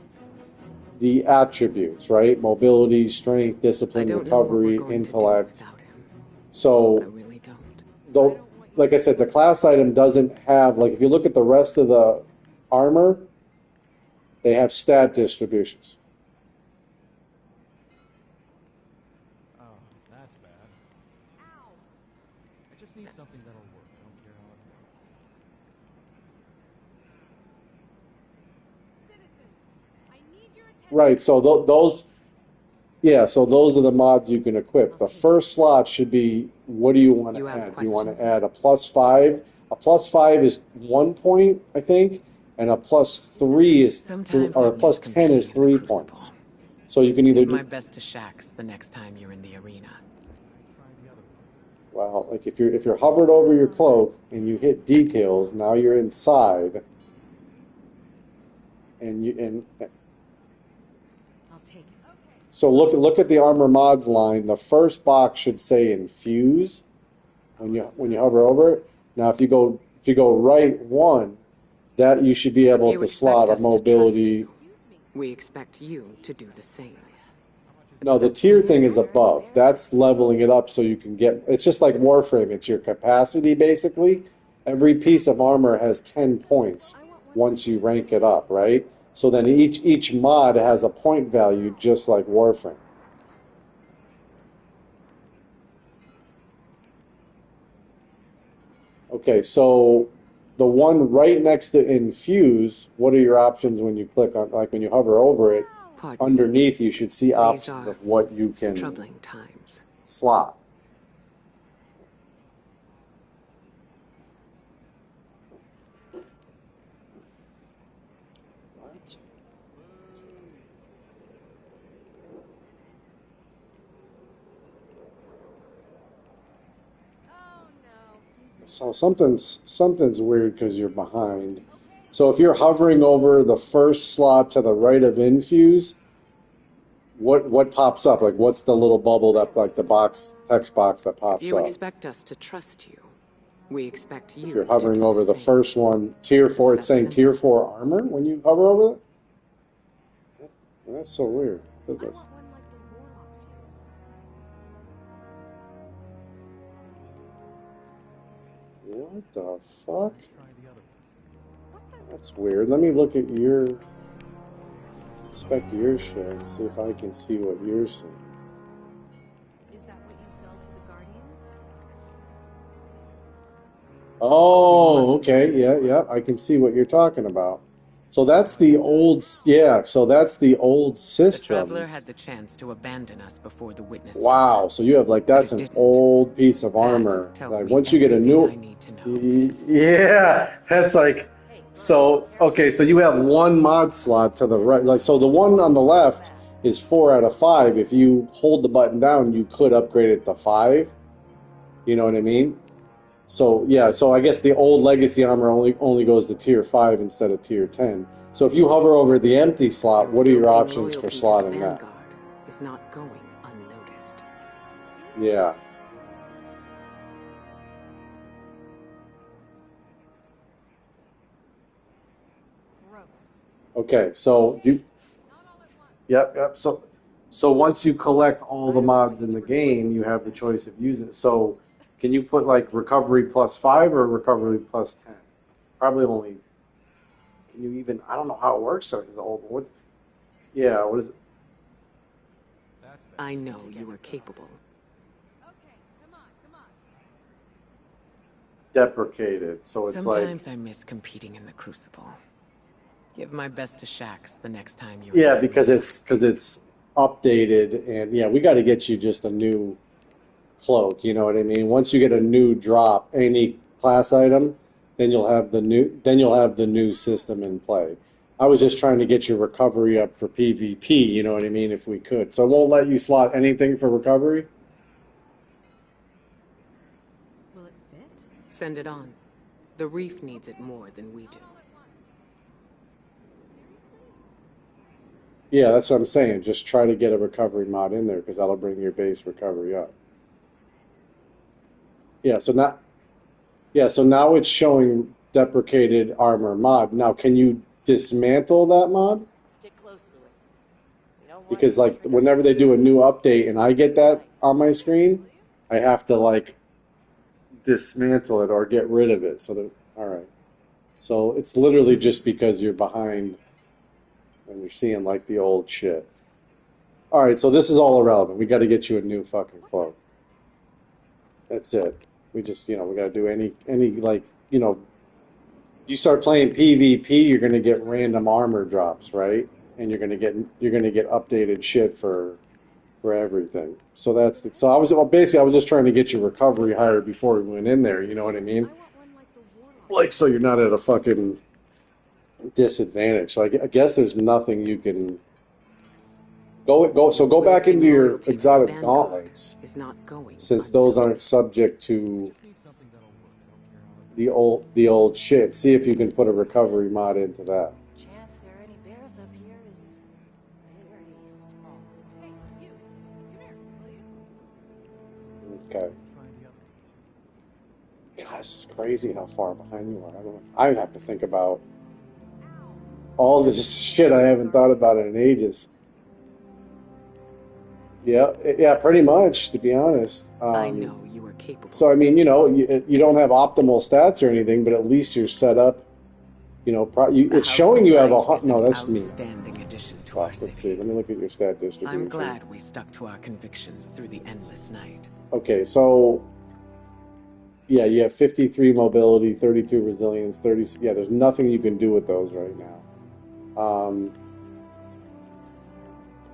the attributes, right? Mobility, strength, I discipline, don't know what we're recovery, going to do intellect. without him. I So, really don't. though, like I said, the class item doesn't have, like if you look at the rest of the armor, they have stat distributions. Oh, that's bad. I just need something that'll work. I don't care how it works. Citizens, I need your attention. Right, so those, yeah, so those are the mods you can equip. The first slot should be, what do you want You to have add? You want to questions? add a +5. A +5 is 1 point, I think, and a +3 is, Sometimes or I a miss +10 is competing in 3 the Crucible. points. So you can either Give my do, best to Shax the next time you're in the arena. Try the other one. well, like if you're hovered over your cloak and you hit details, now you're inside, and I'll take it. so look at the armor mods line. The first box should say infuse when you hover over it. Now if you go right one, that you should be able You to expect slot a us to trust mobility. you. Excuse me. We expect you to do the same. No, the tier thing is above. That's leveling it up so you can get. It's just like Warframe. It's your capacity basically. Every piece of armor has 10 points once you rank it up, right? So then each mod has a point value just like Warframe. Okay, so the one right next to infuse, what are your options when you click on, like when you hover over it? Pardon me. Underneath, you should see options are of what you can Troubling times. slot. So something's weird because you're behind. So if you're hovering over the first slot to the right of infuse, what pops up? Like what's the little bubble that like the box text box that If pops you up? expect us to trust you, we expect you If you're to hovering do over the same. first one, tier 4, it's It's that saying simple. tier 4 armor when you hover over it? That's so weird. I Does this- want one like the warlocks use. What the fuck? Try the other one. What the? That's weird. Let me look at your inspect your shit and see if I can see what you're seeing. Is that what you sell to the Guardians? Oh, okay. Yeah. I can see what you're talking about. So that's the old, yeah. So that's the old The system. Traveler had the chance to abandon us before the witness. Wow. So you have like that's But it an didn't. old piece of That armor. tells Like me once you get a everything new, I need to know. yeah, that's like. So okay. So you have one mod slot to the right. Like so, the one on the left is 4 out of 5. If you hold the button down, you could upgrade it to 5. You know what I mean? So yeah, so I guess the old legacy armor only goes to tier 5 instead of tier 10. So if you hover over the empty slot, what are your Building options for loyalty to the slotting that? Vanguard is not going unnoticed. Yeah. Gross. Okay, so you Not all at once. yep. So once you collect all the mods in the game, you have the choice of using it. So can you put like recovery plus 5 or recovery plus 10? Probably only. Can you even? I don't know how it works. Because the old what? Yeah. What is it? That's bad. I know you are capable. Okay, come on. Deprecated. So it's Sometimes like. I miss competing in the Crucible. Give my best to Shaxx the next time you're Yeah, there. because it's updated, and yeah, we got to get you just a new cloak. You know what I mean? Once you get a new drop, any class item, then you'll have the new system in play. I was just trying to get your recovery up for PvP. You know what I mean? If we could, so it won't let you slot anything for recovery. Will it fit? Send it on. The Reef needs it more than we do. All at once. Yeah, that's what I'm saying. Just try to get a recovery mod in there because that'll bring your base recovery up. Yeah, so now it's showing deprecated armor mod. Now, can you dismantle that mod? Stick close, Lewis. We don't want Because you to like trigger whenever they do a new update and I get that on my screen, I have to like dismantle it or get rid of it. So that all right. So it's literally just because you're behind and you're seeing like the old shit. All right, so this is all irrelevant. We got to get you a new fucking cloak. That's it. We just, we got to do any like, you start playing PvP, you're going to get random armor drops, right? And you're going to get updated shit for everything. So so I was just trying to get your recovery higher before we went in there, you know what I mean? I want one like the warlocks. Like so you're not at a fucking disadvantage. So I guess there's nothing you can go back into your Loyalty to the exotic Vanguard gauntlets is not going since those aren't unnoticed. subject to Just need something that'll work. I don't care how it the old shit. See if you can put a recovery mod into that. Chance there are any bears up here is very small. Hey, you. Come here, will you? Okay. Try the other one. God, this is crazy how far behind you are. I would have to think about all this shit I haven't thought about in ages. Yeah, pretty much, to be honest. I know you are capable. So I mean, you don't have optimal stats or anything, but at least you're set up. The It's House showing of you have a Light is no. an That's me. outstanding addition to our Fuck, let's see. city. Let me look at your stat distribution. I'm glad we stuck to our convictions through the endless night. Okay, so yeah, you have 53 mobility, 32 resilience, 30. Yeah, there's nothing you can do with those right now.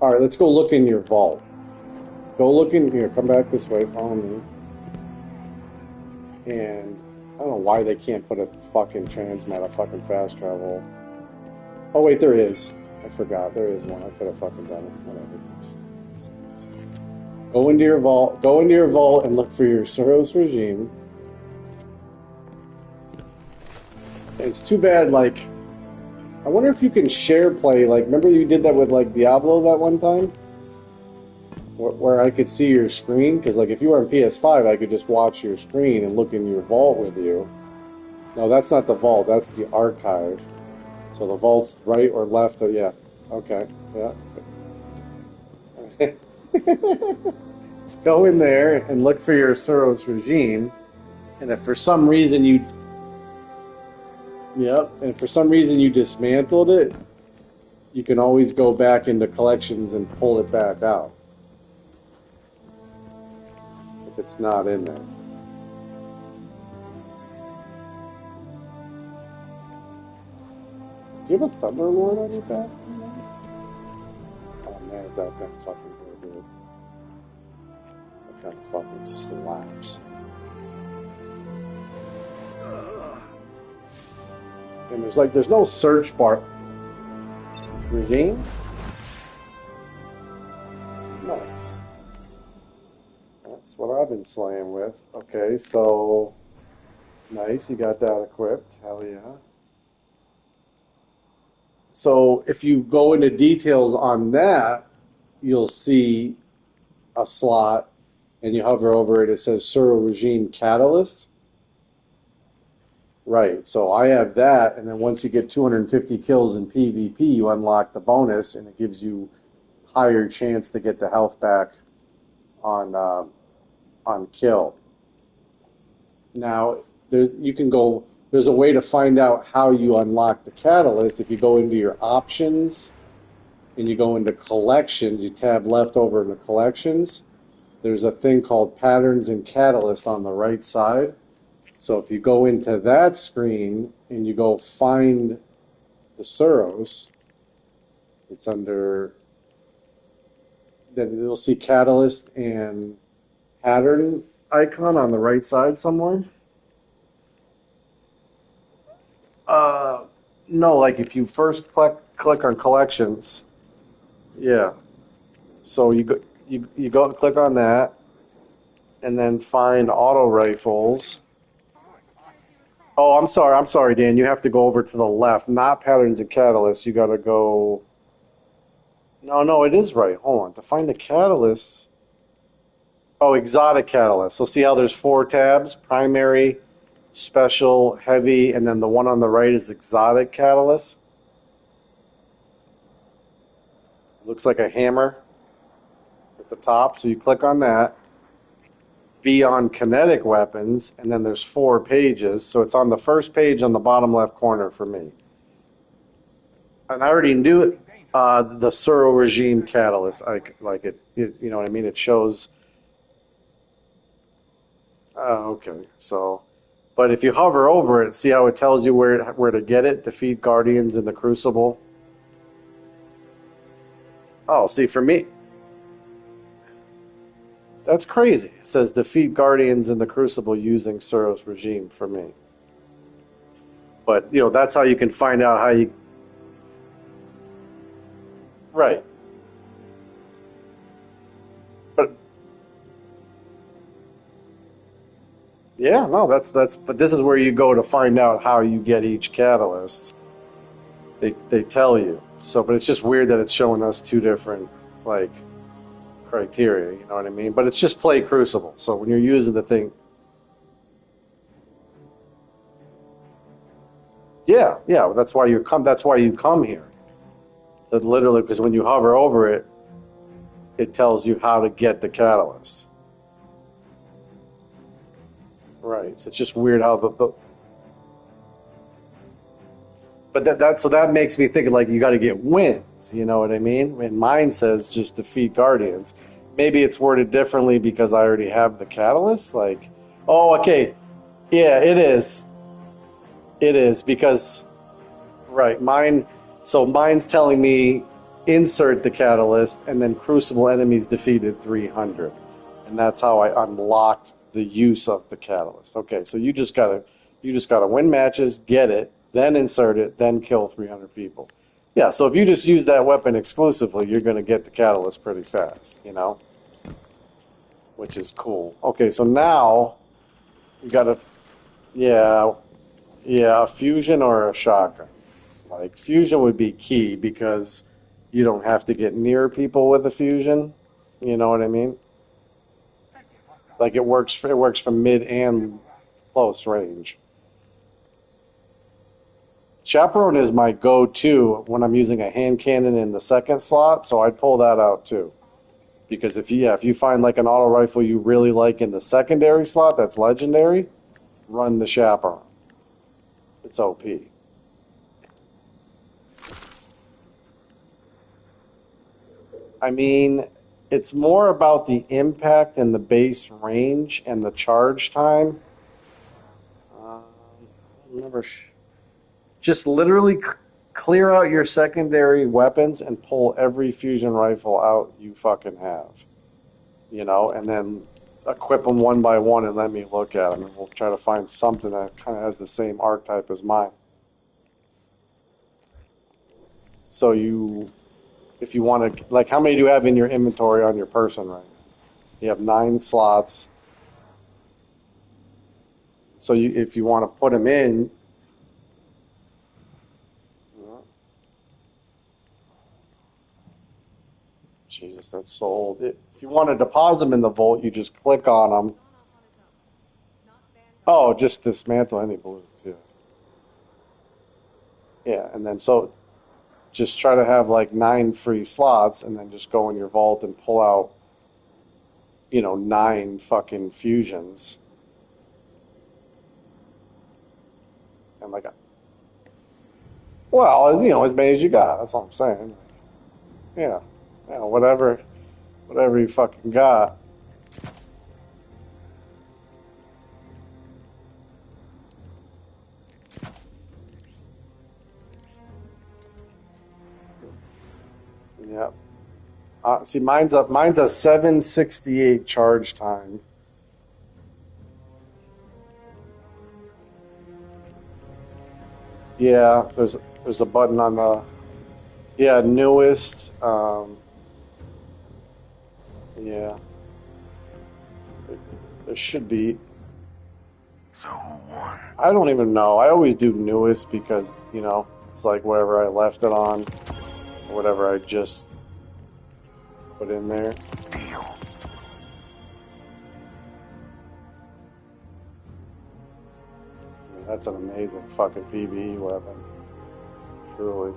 All right, let's go look in your vault. Go look in here. Come back this way. Follow me. And I don't know why they can't put a fucking transmat, a fucking fast travel. Oh wait, there is. I forgot. There is one. I could have fucking done it. Whatever. Go into your vault. Go into your vault and look for your Soros regime. It's too bad, like, I wonder if you can share play, like, remember you did that with, like, Diablo that one time? Where I could see your screen? Because, like, if you were on PS5, I could just watch your screen and look in your vault with you. No, that's not the vault, that's the archive. So the vault's right or left, yeah. Okay, yeah. Go in there and look for your Suros regime, and if for some reason you... Yep, and if for some reason you dismantled it, you can always go back into collections and pull it back out. If it's not in there. Do you have a Thunderlord on your back? Oh man, is that gun fucking good? That gun fucking slaps. And there's no search bar. Regime? Nice. That's what I've been slaying with. Okay, so nice, you got that equipped. Hell yeah. So if you go into details on that, you'll see a slot and you hover over it, it says Suro Regime Catalyst. Right, so I have that, and then once you get 250 kills in PvP, you unlock the bonus, and it gives you higher chance to get the health back on kill. Now, there's a way to find out how you unlock the catalyst. If you go into your options, and you go into collections, you tab left over into collections, there's a thing called patterns and catalyst on the right side. So if you go into that screen and you go find the Suros, it's under, then you'll see catalyst and pattern icon on the right side somewhere. No, like if you first click on collections, yeah. So you go click on that, and then find auto rifles. Oh, I'm sorry, Dan. You have to go over to the left, not patterns and catalysts. You got to go. No, it is right. Hold on. To find the catalyst. Oh, exotic catalyst. So see how there's 4 tabs: primary, special, heavy, and then the one on the right is exotic catalyst. Looks like a hammer at the top. So you click on that. Be on kinetic weapons, and then there's 4 pages. So it's on the first page on the bottom left corner for me. And I already knew it, the Suro Regime Catalyst. I like it, you know what I mean? It shows. Oh, okay. So, but if you hover over it, see how it tells you where to get it? Defeat Guardians in the Crucible. Oh, see, for me. That's crazy. It says defeat Guardians in the Crucible using Suros Regime for me. But, that's how you can find out how you... Right. But... Yeah, no, that's... But this is where you go to find out how you get each catalyst. They tell you. So, but it's just weird that it's showing us 2 different, criteria, you know what I mean? But it's just play Crucible. So when you're using the thing, yeah, that's why you come. That's why you come here. That literally, because when you hover over it, it tells you how to get the catalyst. Right. So it's just weird how But so that makes me think you got to get wins, you know what I mean? And mine says just defeat Guardians. Maybe it's worded differently because I already have the catalyst. Oh, okay, yeah, it is. It is because, right, mine. So mine's telling me insert the catalyst and then Crucible enemies defeated 300, and that's how I unlocked the use of the catalyst. Okay, so you just gotta win matches, get it. Then insert it, then kill 300 people. Yeah, so if you just use that weapon exclusively, you're going to get the catalyst pretty fast, which is cool. Okay, so now you got to, yeah, Yeah, a fusion or a shotgun. Like fusion would be key because you don't have to get near people with a fusion. You know what I mean? Like it works from mid and close range. Chaperone is my go-to when I'm using a hand cannon in the second slot, so I'd pull that out too. Because if you find like an auto rifle you really like in the secondary slot that's legendary, run the Chaperone. It's OP. I mean, it's more about the impact and the base range and the charge time. Never. Just literally clear out your secondary weapons and pull every fusion rifle out you fucking have. You know, and then equip them one by one and let me look at them, and we'll try to find something that kind of has the same archetype as mine. So if you want to, like, how many do you have in your inventory on your person right now? You have 9 slots. So if you want to put them in, Jesus, that's so old. If you want to deposit them in the vault, you just click on them. Oh, just dismantle any balloons, yeah. Yeah, and then so just try to have like 9 free slots and then just go in your vault and pull out, 9 fucking fusions. And like, well, as many as you got. That's all I'm saying. Yeah, whatever you fucking got. Yep. See, mine's a 768 charge time. Yeah, there's a button on the newest. Yeah, there should be. So who won? I don't even know. I always do newest because it's like whatever I left it on, or whatever I just put in there. Deal. That's an amazing fucking PvE weapon. Truly.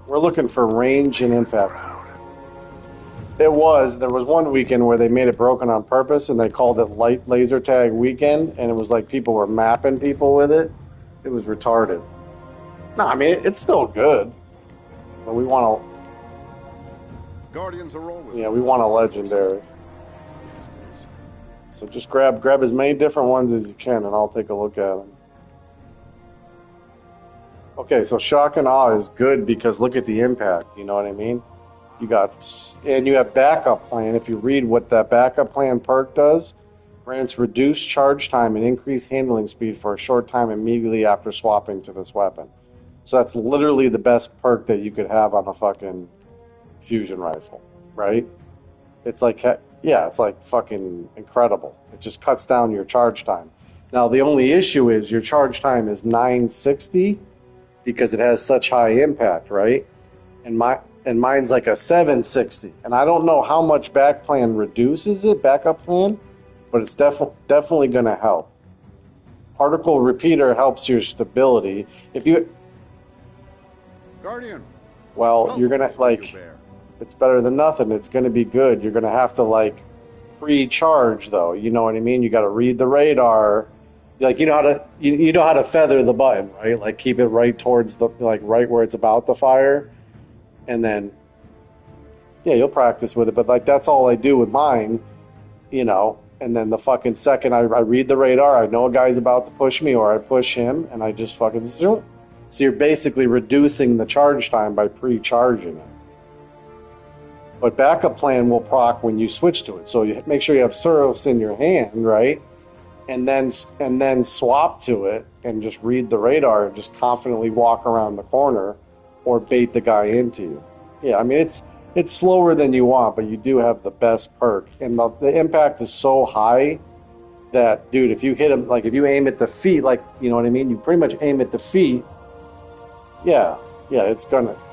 We're looking for range and impact. There was one weekend where they made it broken on purpose and they called it Light Laser Tag Weekend, and it was like people were mapping people with it. It was retarded. No, I mean, it's still good. But we want Guardians are always. we want a legendary. So just grab as many different ones as you can, and I'll take a look at them. Okay, so Shock and Awe is good because look at the impact. You know what I mean? And you have backup plan. If you read what that backup plan perk does, grants reduced charge time and increased handling speed for a short time immediately after swapping to this weapon. So that's literally the best perk that you could have on a fucking fusion rifle, right? It's like fucking incredible. It just cuts down your charge time. Now the only issue is your charge time is 960 because it has such high impact, right? And mine's like a 760, and I don't know how much backup plan reduces it, but it's definitely going to help. Particle repeater helps your stability. If you Guardian. you're gonna it's better than nothing. It's going to be good. You're going to have to pre-charge though. You know what I mean? You got to read the radar. Like you know how to feather the button, right? Like keep it right towards right where it's about to fire. And then, you'll practice with it. But, that's all I do with mine, And then the fucking second I read the radar, I know a guy's about to push me or I push him, and I just fucking zoom. So you're basically reducing the charge time by pre-charging it. But backup plan will proc when you switch to it. So you make sure you have Suros in your hand, right? And then swap to it and just read the radar and just confidently walk around the corner. Or bait the guy into you. Yeah, I mean, it's slower than you want, but you do have the best perk. And the impact is so high that, dude, if you hit them, like if you aim at the feet, like, you know what I mean? You pretty much aim at the feet. Yeah, yeah,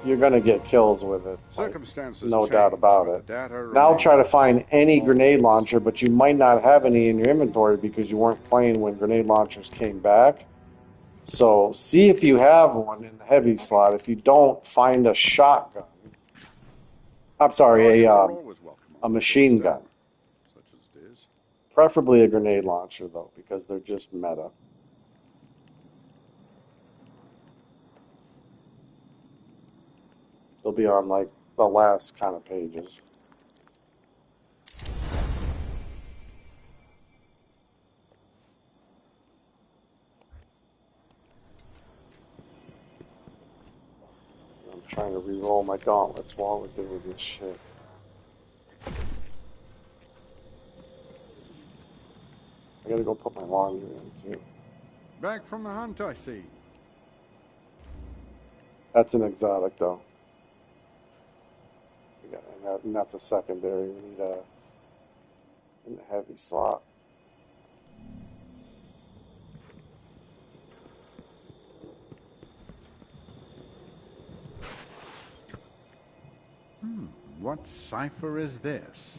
you're gonna get kills with it. Like, Circumstances no change, doubt about but it. the data Now remains try to find any always. grenade launcher, but you might not have any in your inventory because you weren't playing when grenade launchers came back. So see if you have one in the heavy slot. If you don't, find a shotgun. I'm sorry, Guardians are always welcome a on machine this gun. such as it is. Preferably a grenade launcher, though, because they're just meta. They'll be on, like, the last kind of pages. I'm trying to re-roll my gauntlets while we're doing this shit. I gotta go put my laundry in, too. Back from the hunt, I see. That's an exotic, though. And that's a secondary. We need a in the heavy slot. What cipher is this?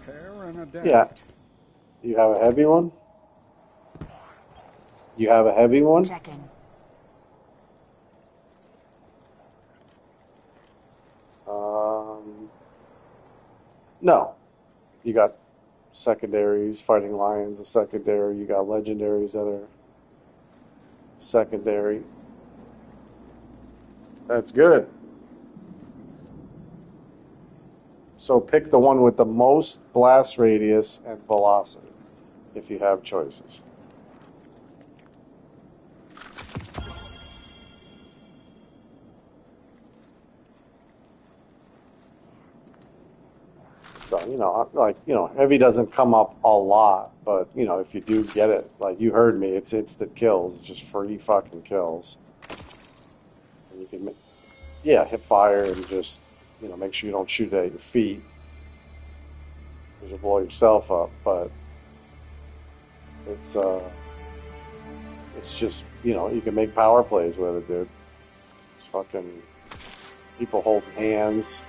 Pair and adapt. Yeah. You have a heavy one? You have a heavy one? Checking. No. You got secondaries, Fighting Lions, a secondary. You got legendaries that are secondary. That's good. So pick the one with the most blast radius and velocity, if you have choices. So, heavy doesn't come up a lot, but, if you do get it, like you heard me, it's instant kills. It's just free fucking kills. And you can, hip fire and just, make sure you don't shoot it at your feet, because you'll blow yourself up. But it's just, you can make power plays with it, dude. It's fucking people holding hands.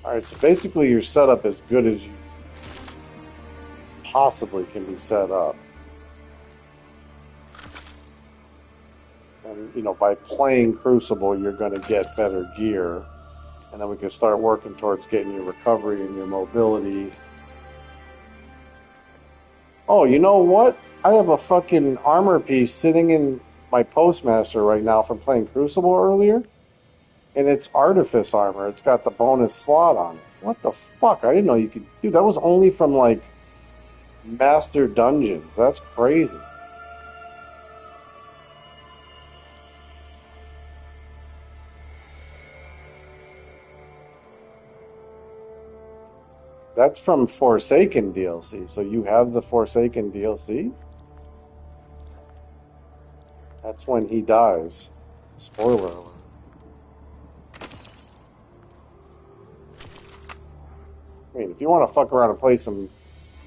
Alright, so basically your setup as good as you possibly can be set up. And, by playing Crucible, you're going to get better gear. And then we can start working towards getting your recovery and your mobility. Oh, you know what? I have a fucking armor piece sitting in my Postmaster right now from playing Crucible earlier. And it's Artifice armor. It's got the bonus slot on it. What the fuck? I didn't know you could... Dude, that was only from, like, Master Dungeons. That's crazy. That's from Forsaken DLC. So you have the Forsaken DLC? That's when he dies. Spoiler alert. I mean, if you want to fuck around and play some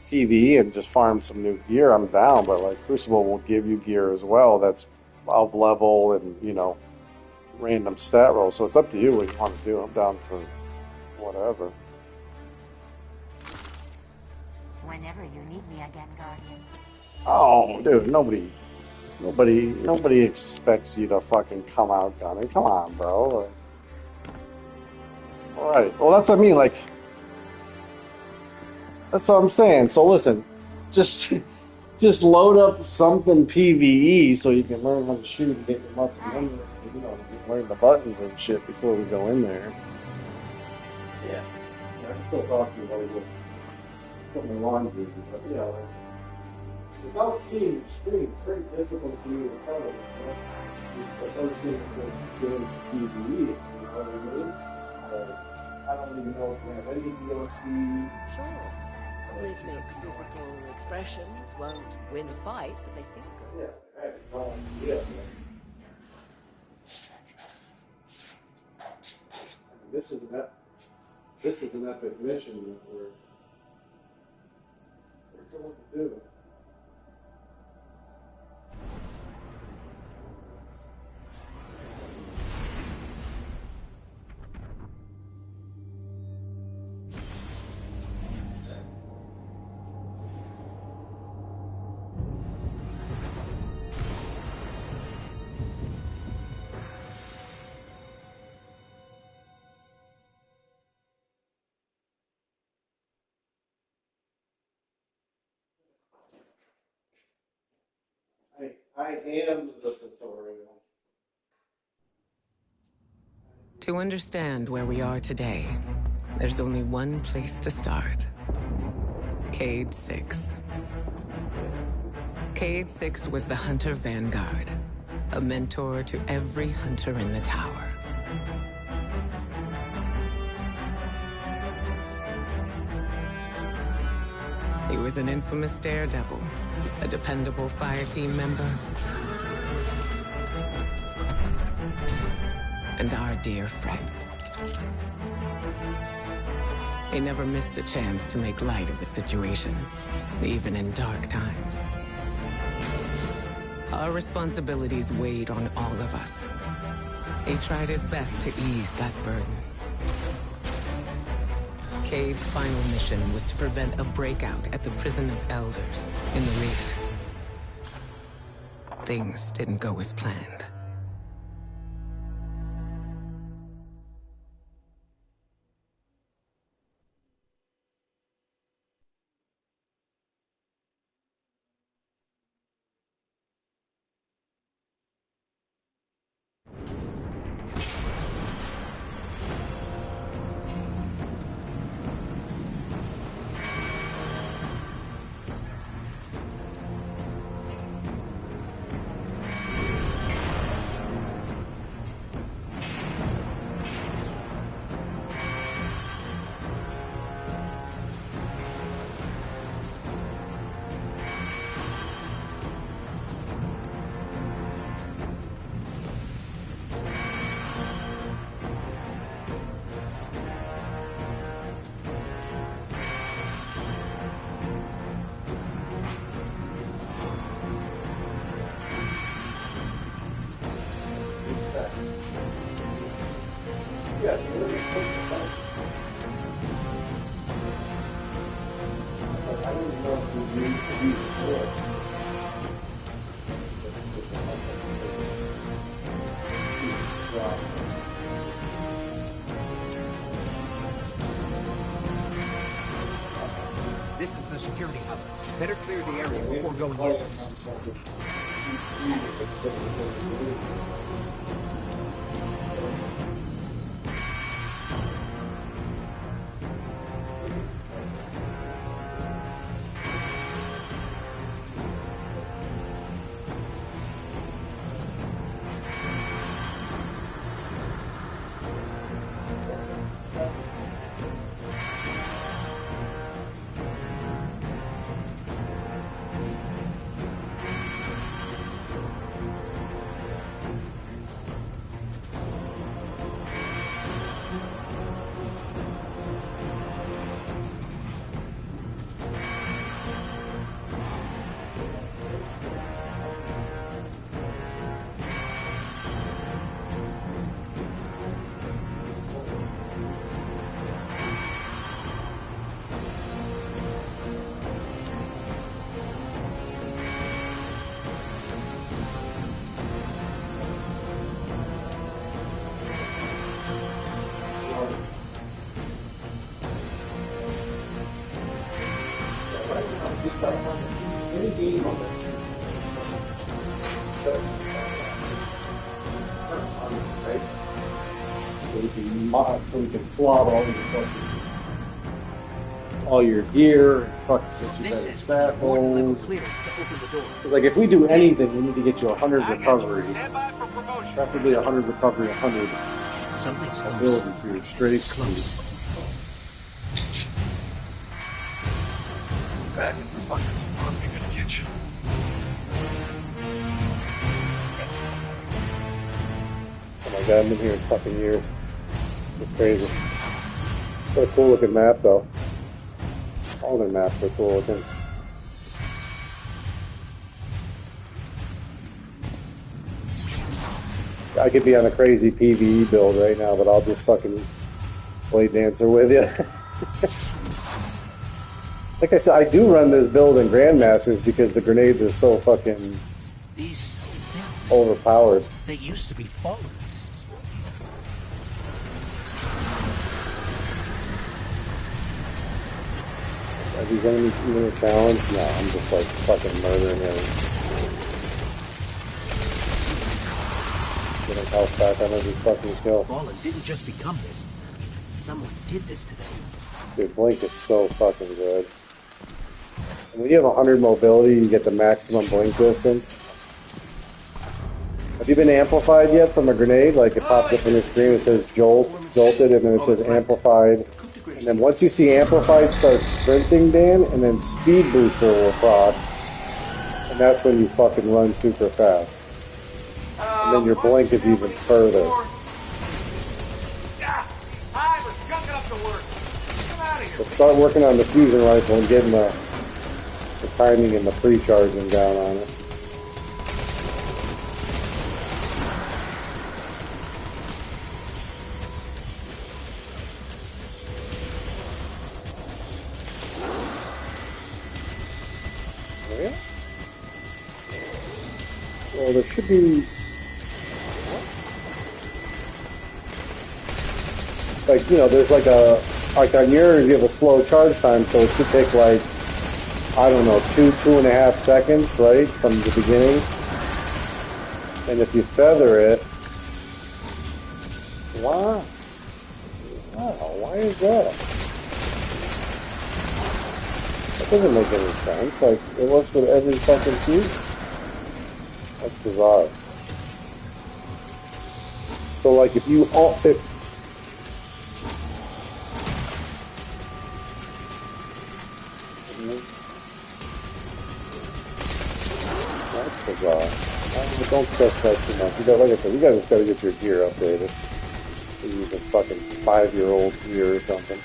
PvE and just farm some new gear, I'm down. But, like, Crucible will give you gear as well that's of level and, random stat roll. So it's up to you what you want to do. I'm down for whatever. Whenever you need me again, Guardian. Oh, dude, nobody expects you to fucking come out gunning. Come on, bro. Like, all right. Well, that's what I mean. Like, that's what I'm saying. So listen, just load up something PvE so you can learn how to shoot and get your muscle memory. Learn the buttons and shit before we go in there. Yeah, I can still talk to you while you put my laundry, but without seeing the screen, it's very difficult for you to tell it. Just the first thing is going to doing PvE. You know what I mean? I don't even know if we have any DLCs. Sure. Rhythmic physical expressions won't win a fight, but they feel good. Yeah, I have no idea. This is that. This is an epic mission that we're supposed to do. I am the tutorial. To understand where we are today, there's only one place to start. Cayde 6. Cayde 6 was the Hunter Vanguard, a mentor to every hunter in the tower. He was an infamous daredevil, a dependable fire team member, and our dear friend. He never missed a chance to make light of the situation, even in dark times. Our responsibilities weighed on all of us. He tried his best to ease that burden. Cayde's final mission was to prevent a breakout at the Prison of Elders in the Reef. Things didn't go as planned. Yeah, I didn't know if we need to use it. This is the security hub. Better clear the area before going in. So we can slot all your gear, fuck you This better is staff warden level hold. clearance to open the door. Like if we do anything, we need to get you 100 recovery, preferably 100 recovery, 100 Something's close. ability for your straight speed. Back in the fucking spot, we're gonna get you. Oh my god, I've been here in fucking years. It's crazy. What a cool looking map, though. All their maps are cool looking. I could be on a crazy PvE build right now, but I'll just fucking play Dancer with you. Like I said, I do run this build in Grandmasters because the grenades are so fucking These things, overpowered. they used to be fallen. Are these enemies even a challenge? No, I'm just like fucking murdering them. Getting health back on every fucking kill. Fallen didn't just become this. Someone did this to them. Dude, Blink is so fucking good. And when you have 100 mobility, you get the maximum blink distance. Have you been amplified yet from a grenade? Like it pops up on your screen, it says jolted, and then it says amplified. And then once you see amplified, start sprinting, Dan, and then speed booster will proc. And that's when you fucking run super fast. And then your blink is even further. But start working on the fusion rifle and getting the timing and the pre-charging down on it. Yeah. Well, there should be. Like, you know, there's like on yours you have a slow charge time, so it should take like, I don't know, 2.5 seconds, right, from the beginning. And if you feather it, wow, why is that? That doesn't make any sense. Like, it works with every fucking fuse. That's bizarre. So, like, if you all pick. That's bizarre. Don't stress that too much. You got, like I said, you guys just got to get your gear updated. You're using fucking 5-year-old gear or something.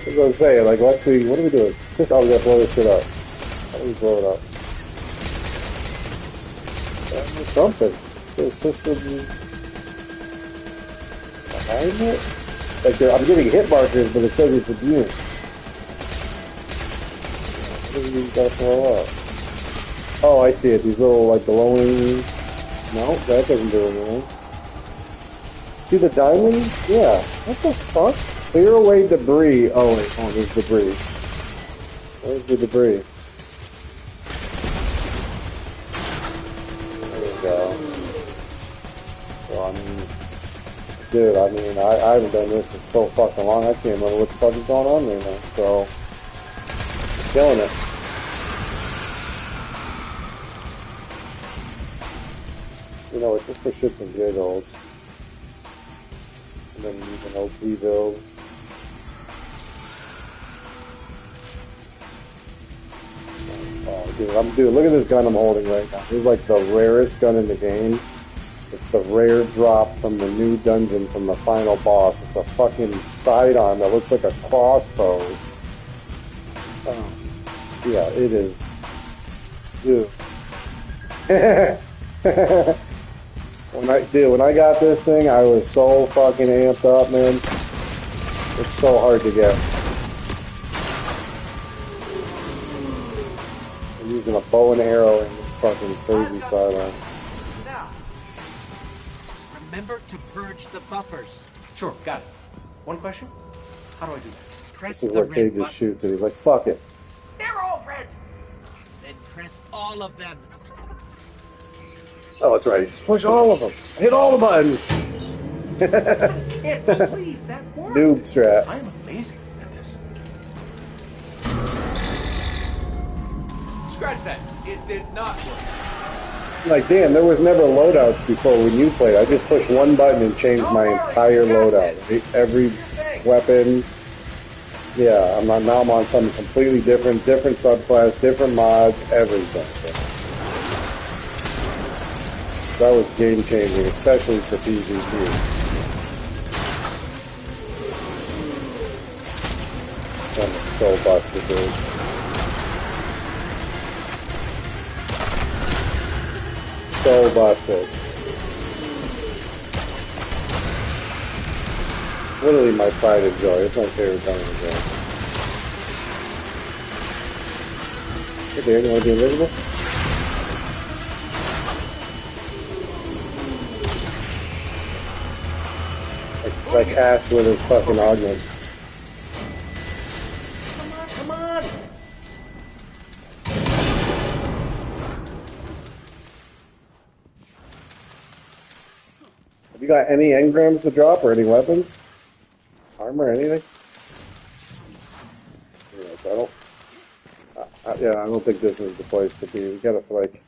That's what I'm saying. Like, let's see. What are we doing? Oh, we gotta blow this shit up. How do we blow it up? Something. It says systems behind it. Like, I'm getting hit markers, but it says it's immune. What do you gotta blow up? Oh, I see it. These little, like, glowing. No, that doesn't do anything. See the diamonds? Yeah. What the fuck? Clear away debris. Oh, wait. Oh, there's debris. Where's the debris? There we go. Well, I mean, I haven't done this in so fucking long, I can't remember what the fuck is going on right now. So, killing it. You know what, just for shits and giggles. And then use an OP build. Dude, look at this gun I'm holding right now. This is like the rarest gun in the game. It's the rare drop from the new dungeon from the final boss. It's a fucking sidearm that looks like a crossbow. Yeah, it is. Dude. When I got this thing, I was so fucking amped up, man. It's so hard to get. I'm using a bow and arrow in this fucking crazy sidearm. Now, remember to purge the buffers. Sure, got it. One question? How do I do that? Press This is the where Cade red just button. shoots it. He's like, fuck it. They're all red. Then press all of them. Oh, that's right. Just push all of them. Hit all the buttons. I can't believe that worked. Noob strat. I am amazing at this. Scratch that. It did not work. Like, damn, there was never loadouts before when you played. I just pushed one button and changed my entire loadout. Every weapon. Yeah, now I'm on something completely different subclass, different mods, everything. That was game changing, especially for PvP. This gun is so busted, dude. So busted. It's literally my pride and joy. It's my favorite gun in the game. Hey, Dan, you want to be invisible? Like Ash with his fucking augments. Come on! Have you got any engrams to drop or any weapons? Armor, anything? Yes, I don't. Yeah, I don't think this is the place to be. We gotta, like,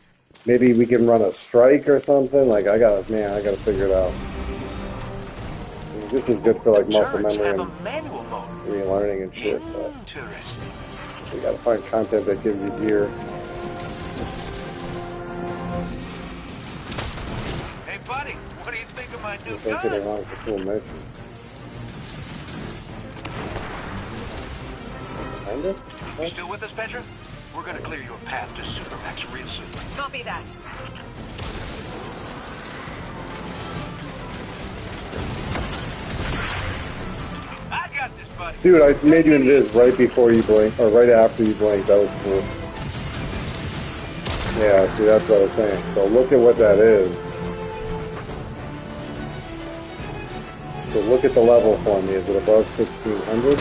maybe we can run a strike or something. Like, I gotta figure it out. I mean, this is good for, like, muscle memory and relearning and shit, but we gotta find content that gives you gear. Hey, buddy, what do you think of my new Don't get it wrong, it's a cool mission. Behind us? You still with us, Petra? We're gonna clear your path to Supermax real soon. Copy that. I got this, buddy. Dude, I made you invis right before you blink, or right after you blink. That was cool. Yeah, see, that's what I was saying. So look at what that is. So look at the level for me. Is it above 1600?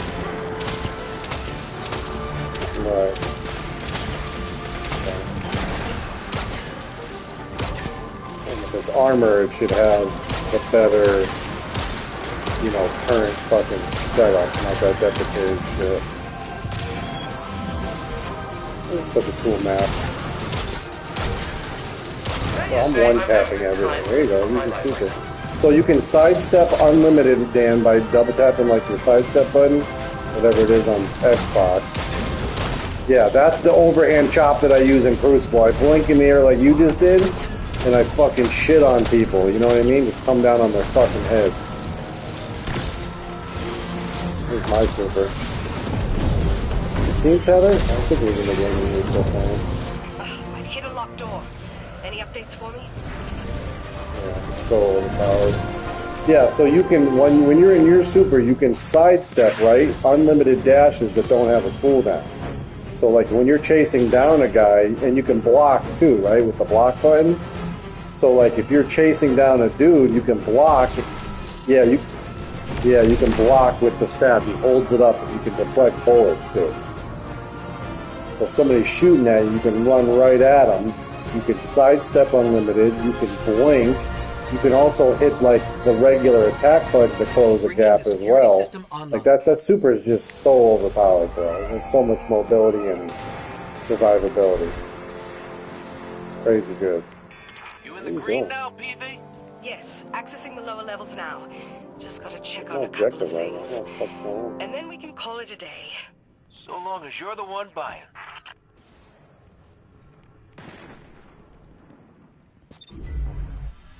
Right. And if it's armor, it should have a better, you know, current fucking setup, not that deprecated shit. It's such a cool map. Well, I'm one-tapping everything. There you go, you can shoot it. So you can sidestep unlimited, Dan, by double-tapping like your sidestep button, whatever it is on Xbox. Yeah, that's the overhand chop that I use in Crucible. I blink in the air like you just did, and I fucking shit on people, you know what I mean? Just come down on their fucking heads. Here's my super. You seen Tether? I don't think we're gonna get any so far. I've hit a locked door. Any updates for me? Yeah, it's so overpowered. Yeah, so you can, when you're in your super, you can sidestep, right? Unlimited dashes that don't have a cooldown. So like when you're chasing down a guy, and you can block too, right? With the block button. So like if you're chasing down a dude, you can block. Yeah, you can block with the staff. He holds it up and you can deflect bullets too. So if somebody's shooting at you, you can run right at them. You can sidestep unlimited. You can blink. You can also hit like the regular attack button to close a gap as well. Like that super is just so overpowered, bro. There's so much mobility and survivability. It's crazy good. You in the green now, PV? Yes, accessing the lower levels now. Just gotta check on a couple of things. And then we can call it a day. So long as you're the one buying.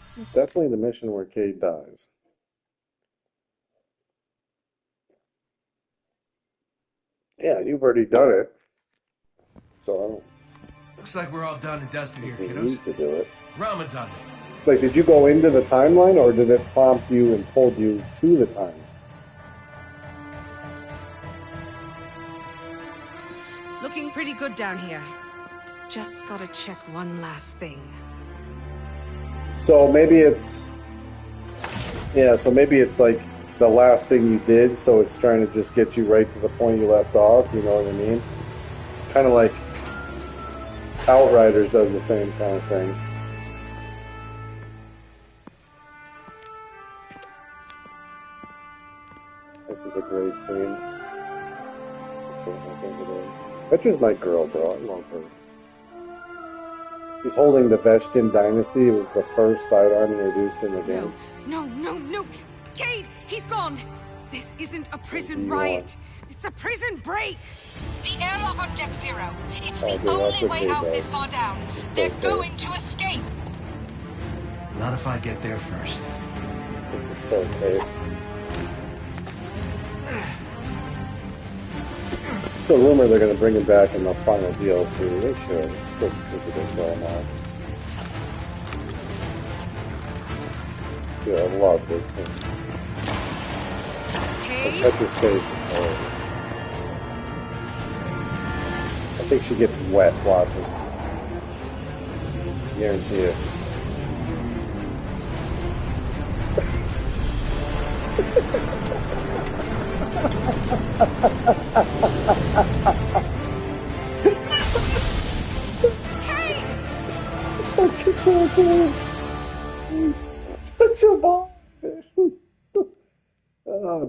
This is definitely the mission where Cade dies. Yeah, you've already done it. So I don't Looks like we're all done and dusted here, think we kiddos. need to do it. Ramen's on me. Like, did you go into the timeline, or did it prompt you and pulled you to the time? Looking pretty good down here. Just gotta check one last thing. So maybe it's... Yeah, so maybe it's like the last thing you did, so it's trying to just get you right to the point you left off, you know what I mean? Kind of like Outriders does the same kind of thing. This is a great scene. Let's see what I think it is. Petra's my girl, bro. I love her. He's holding the Vestian Dynasty. It was the first sidearm introduced in the game. No. Cade, he's gone. This isn't a prison riot. It's a prison break. The airlock on Deck Zero. It's Oh, the dude, only that's way okay, out bro. this far down. This is so They're cool. going to escape. Not if I get there first. This is so great. It's a rumor they're going to bring him back in the final DLC. They should. It's so stupid as well now. Dude, I love this thing. Cade? Touch his face and hilarious. I think she gets wet watching this. Guarantee it. Cade! Fucking so good. He's such a bomb.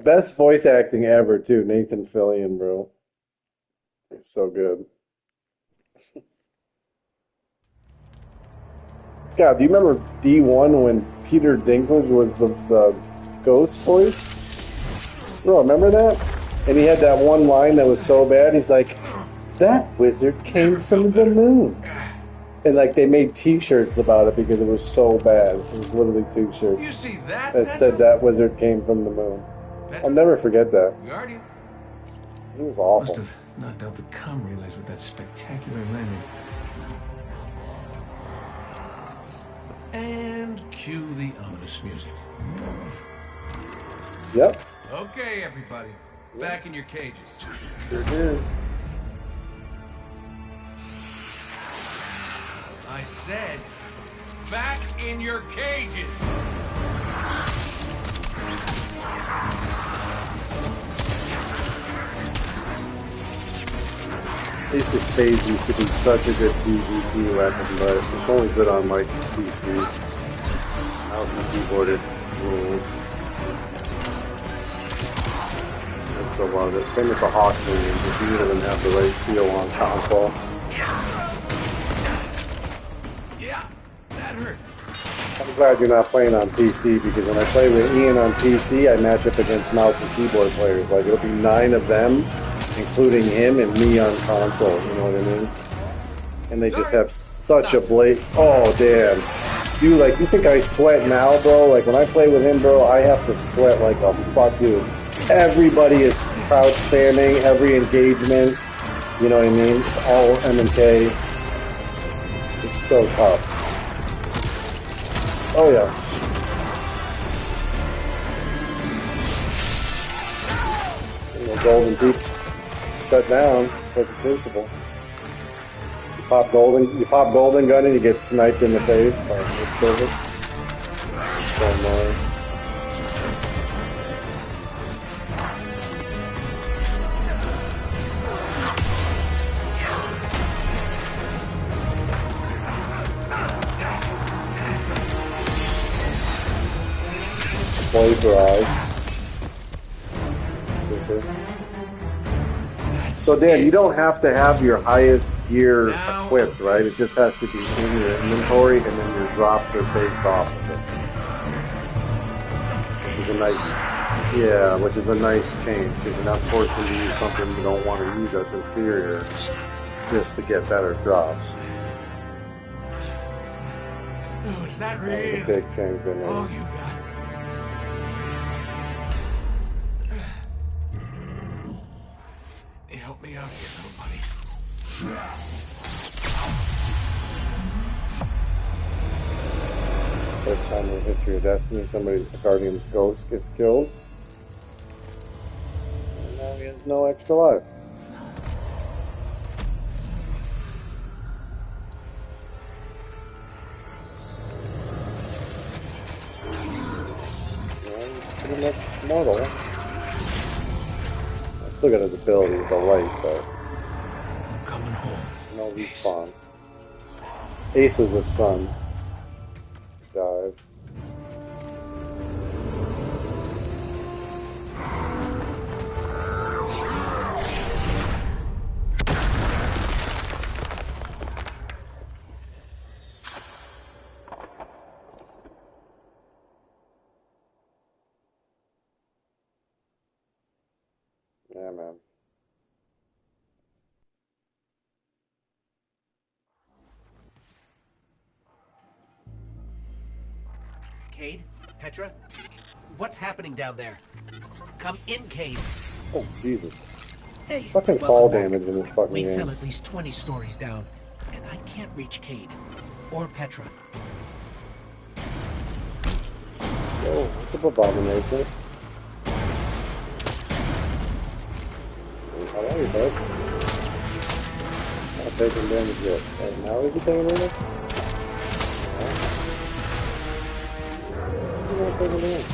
Best voice acting ever, too. Nathan Fillion, bro. It's so good. God, do you remember D1 when Peter Dinklage was the ghost voice? Bro, remember that? And he had that one line that was so bad. He's like, that wizard came from the moon. And like they made T-shirts about it because it was so bad. It was literally T-shirts You see that? that said that wizard came from the moon. I'll never forget that. Guardian. It was Must awful. have knocked out the comm relays with that spectacular landing. And cue the ominous music. Yep. Okay, everybody. Back in your cages. Sure did. I said, back in your cages. Ace of Spades used to be such a good PvP weapon, but it's only good on like PC. Mouse and keyboard it rules. I still love it. Same with the Hawks Wing, if you didn't have the right feel on console. Yeah, that hurt. I'm glad you're not playing on PC, because when I play with Ian on PC, I match up against mouse and keyboard players. Like, it'll be 9 of them, including him and me on console, you know what I mean? And they just have such a oh, damn. Dude, like, you think I sweat now, bro? Like, when I play with him, bro, I have to sweat like a fuck, dude. Everybody is crouch spamming, every engagement, you know what I mean? All M&K. It's so tough. Oh, yeah. You know, Golden Peaks shut down. It's like a crucible. You pop golden gun and you get sniped in the face. Oh, it's perfect. So annoying. Play for eyes. Super. So Dan, you don't have to have your highest gear equipped, right? It just has to be in your inventory, and then your drops are based off of it. Which is a nice change, because you're not forced to use something you don't want to use that's inferior just to get better drops. Oh, is that That real? was a big change in there. Oh, you got it. Help me out here, little buddy. First time in the history of Destiny, a Guardian's ghost gets killed. And now he has no extra life. Well, he's pretty much mortal. Still got his abilities, the light, but I'm coming home. no respawns. Ace was his son. Died. Yeah, man. Cade? Petra? What's happening down there? Come in, Cade. Oh, Jesus. Hey, Fucking fall damage in this fucking we game. fell at least 20 stories down, and I can't reach Cade. Or Petra. Yo, what's up, Abomination? How are you, bud? Not taking damage yet. Hey, now is he taking damage? He's not taking damage.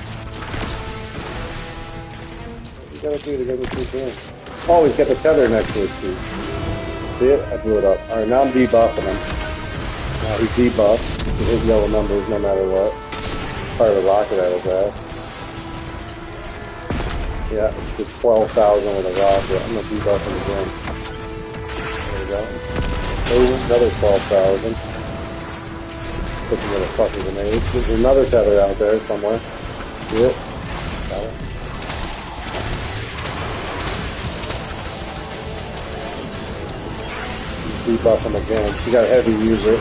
What you gotta do to get this dude in? Oh, he's got the tether next to his feet. See it? I blew it up. Alright, now I'm debuffing him. Now he's debuffed. His yellow numbers no matter what. Fire a rocket at his ass. Yeah, it's just 12,000 with a rocket. I'm gonna debuff him again. There we go. Oh, another 12,000. Put him with a fucking grenade. There's another tether out there somewhere. See it? Got it. Debuff him again. You got a heavy user.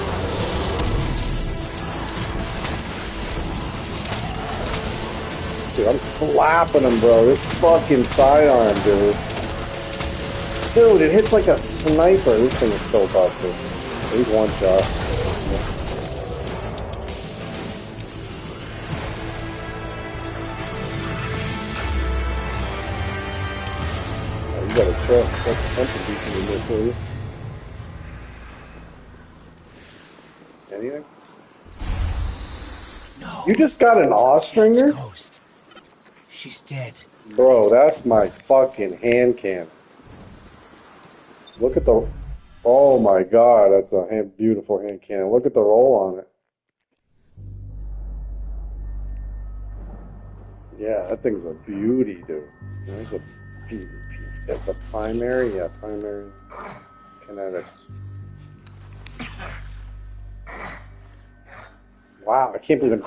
Dude, I'm slapping him, bro. This fucking sidearm, dude. Dude, it hits like a sniper. This thing is so busted. He's one shot. Oh, you got a chest. That's something decent in there for you. Anything? No. You just got an Austringer? Ghost. She's dead. Bro, that's my fucking hand cannon. Look at the... Oh my god, that's a beautiful hand cannon. Look at the roll on it. Yeah, that thing's a beauty, dude. There's a beauty piece. It's a primary? Yeah, primary. Kinetic. Wow, I can't believe an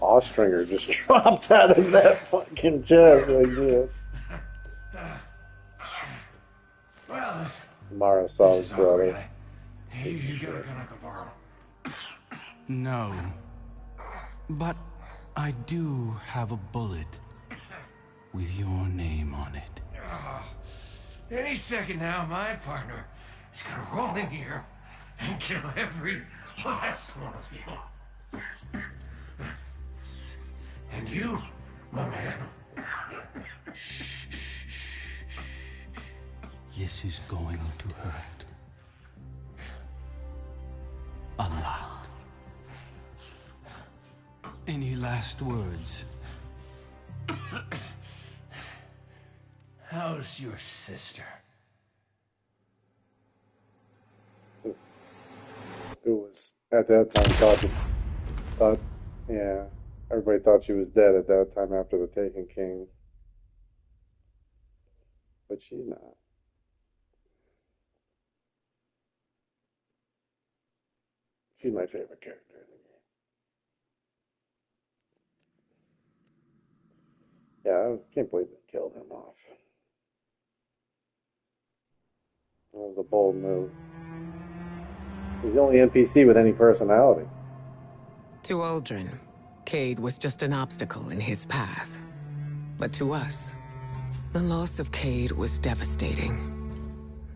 Austringer just dropped out of that fucking chest like this. Well, Mara saw his brother. hey, you got a gun I can borrow. No. But I do have a bullet with your name on it. Any second now, my partner is gonna roll in here and kill every last one of you. And you, my man. This is going to hurt. A lot. Any last words? How's your sister? It was, at that time, thought, yeah, everybody thought she was dead at that time after the Taken King. But she's not. She's my favorite character in the game. Yeah, I can't believe they killed him off. That was a bold move. He's the only NPC with any personality. To Uldren, Cade was just an obstacle in his path. But to us, the loss of Cade was devastating.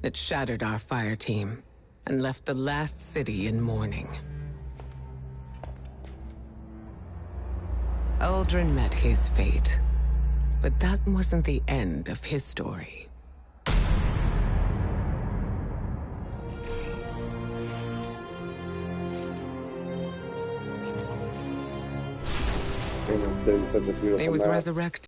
It shattered our fire team and left the last city in mourning. Uldren met his fate, but that wasn't the end of his story. Raymond City, such a beautiful He was map. resurrected.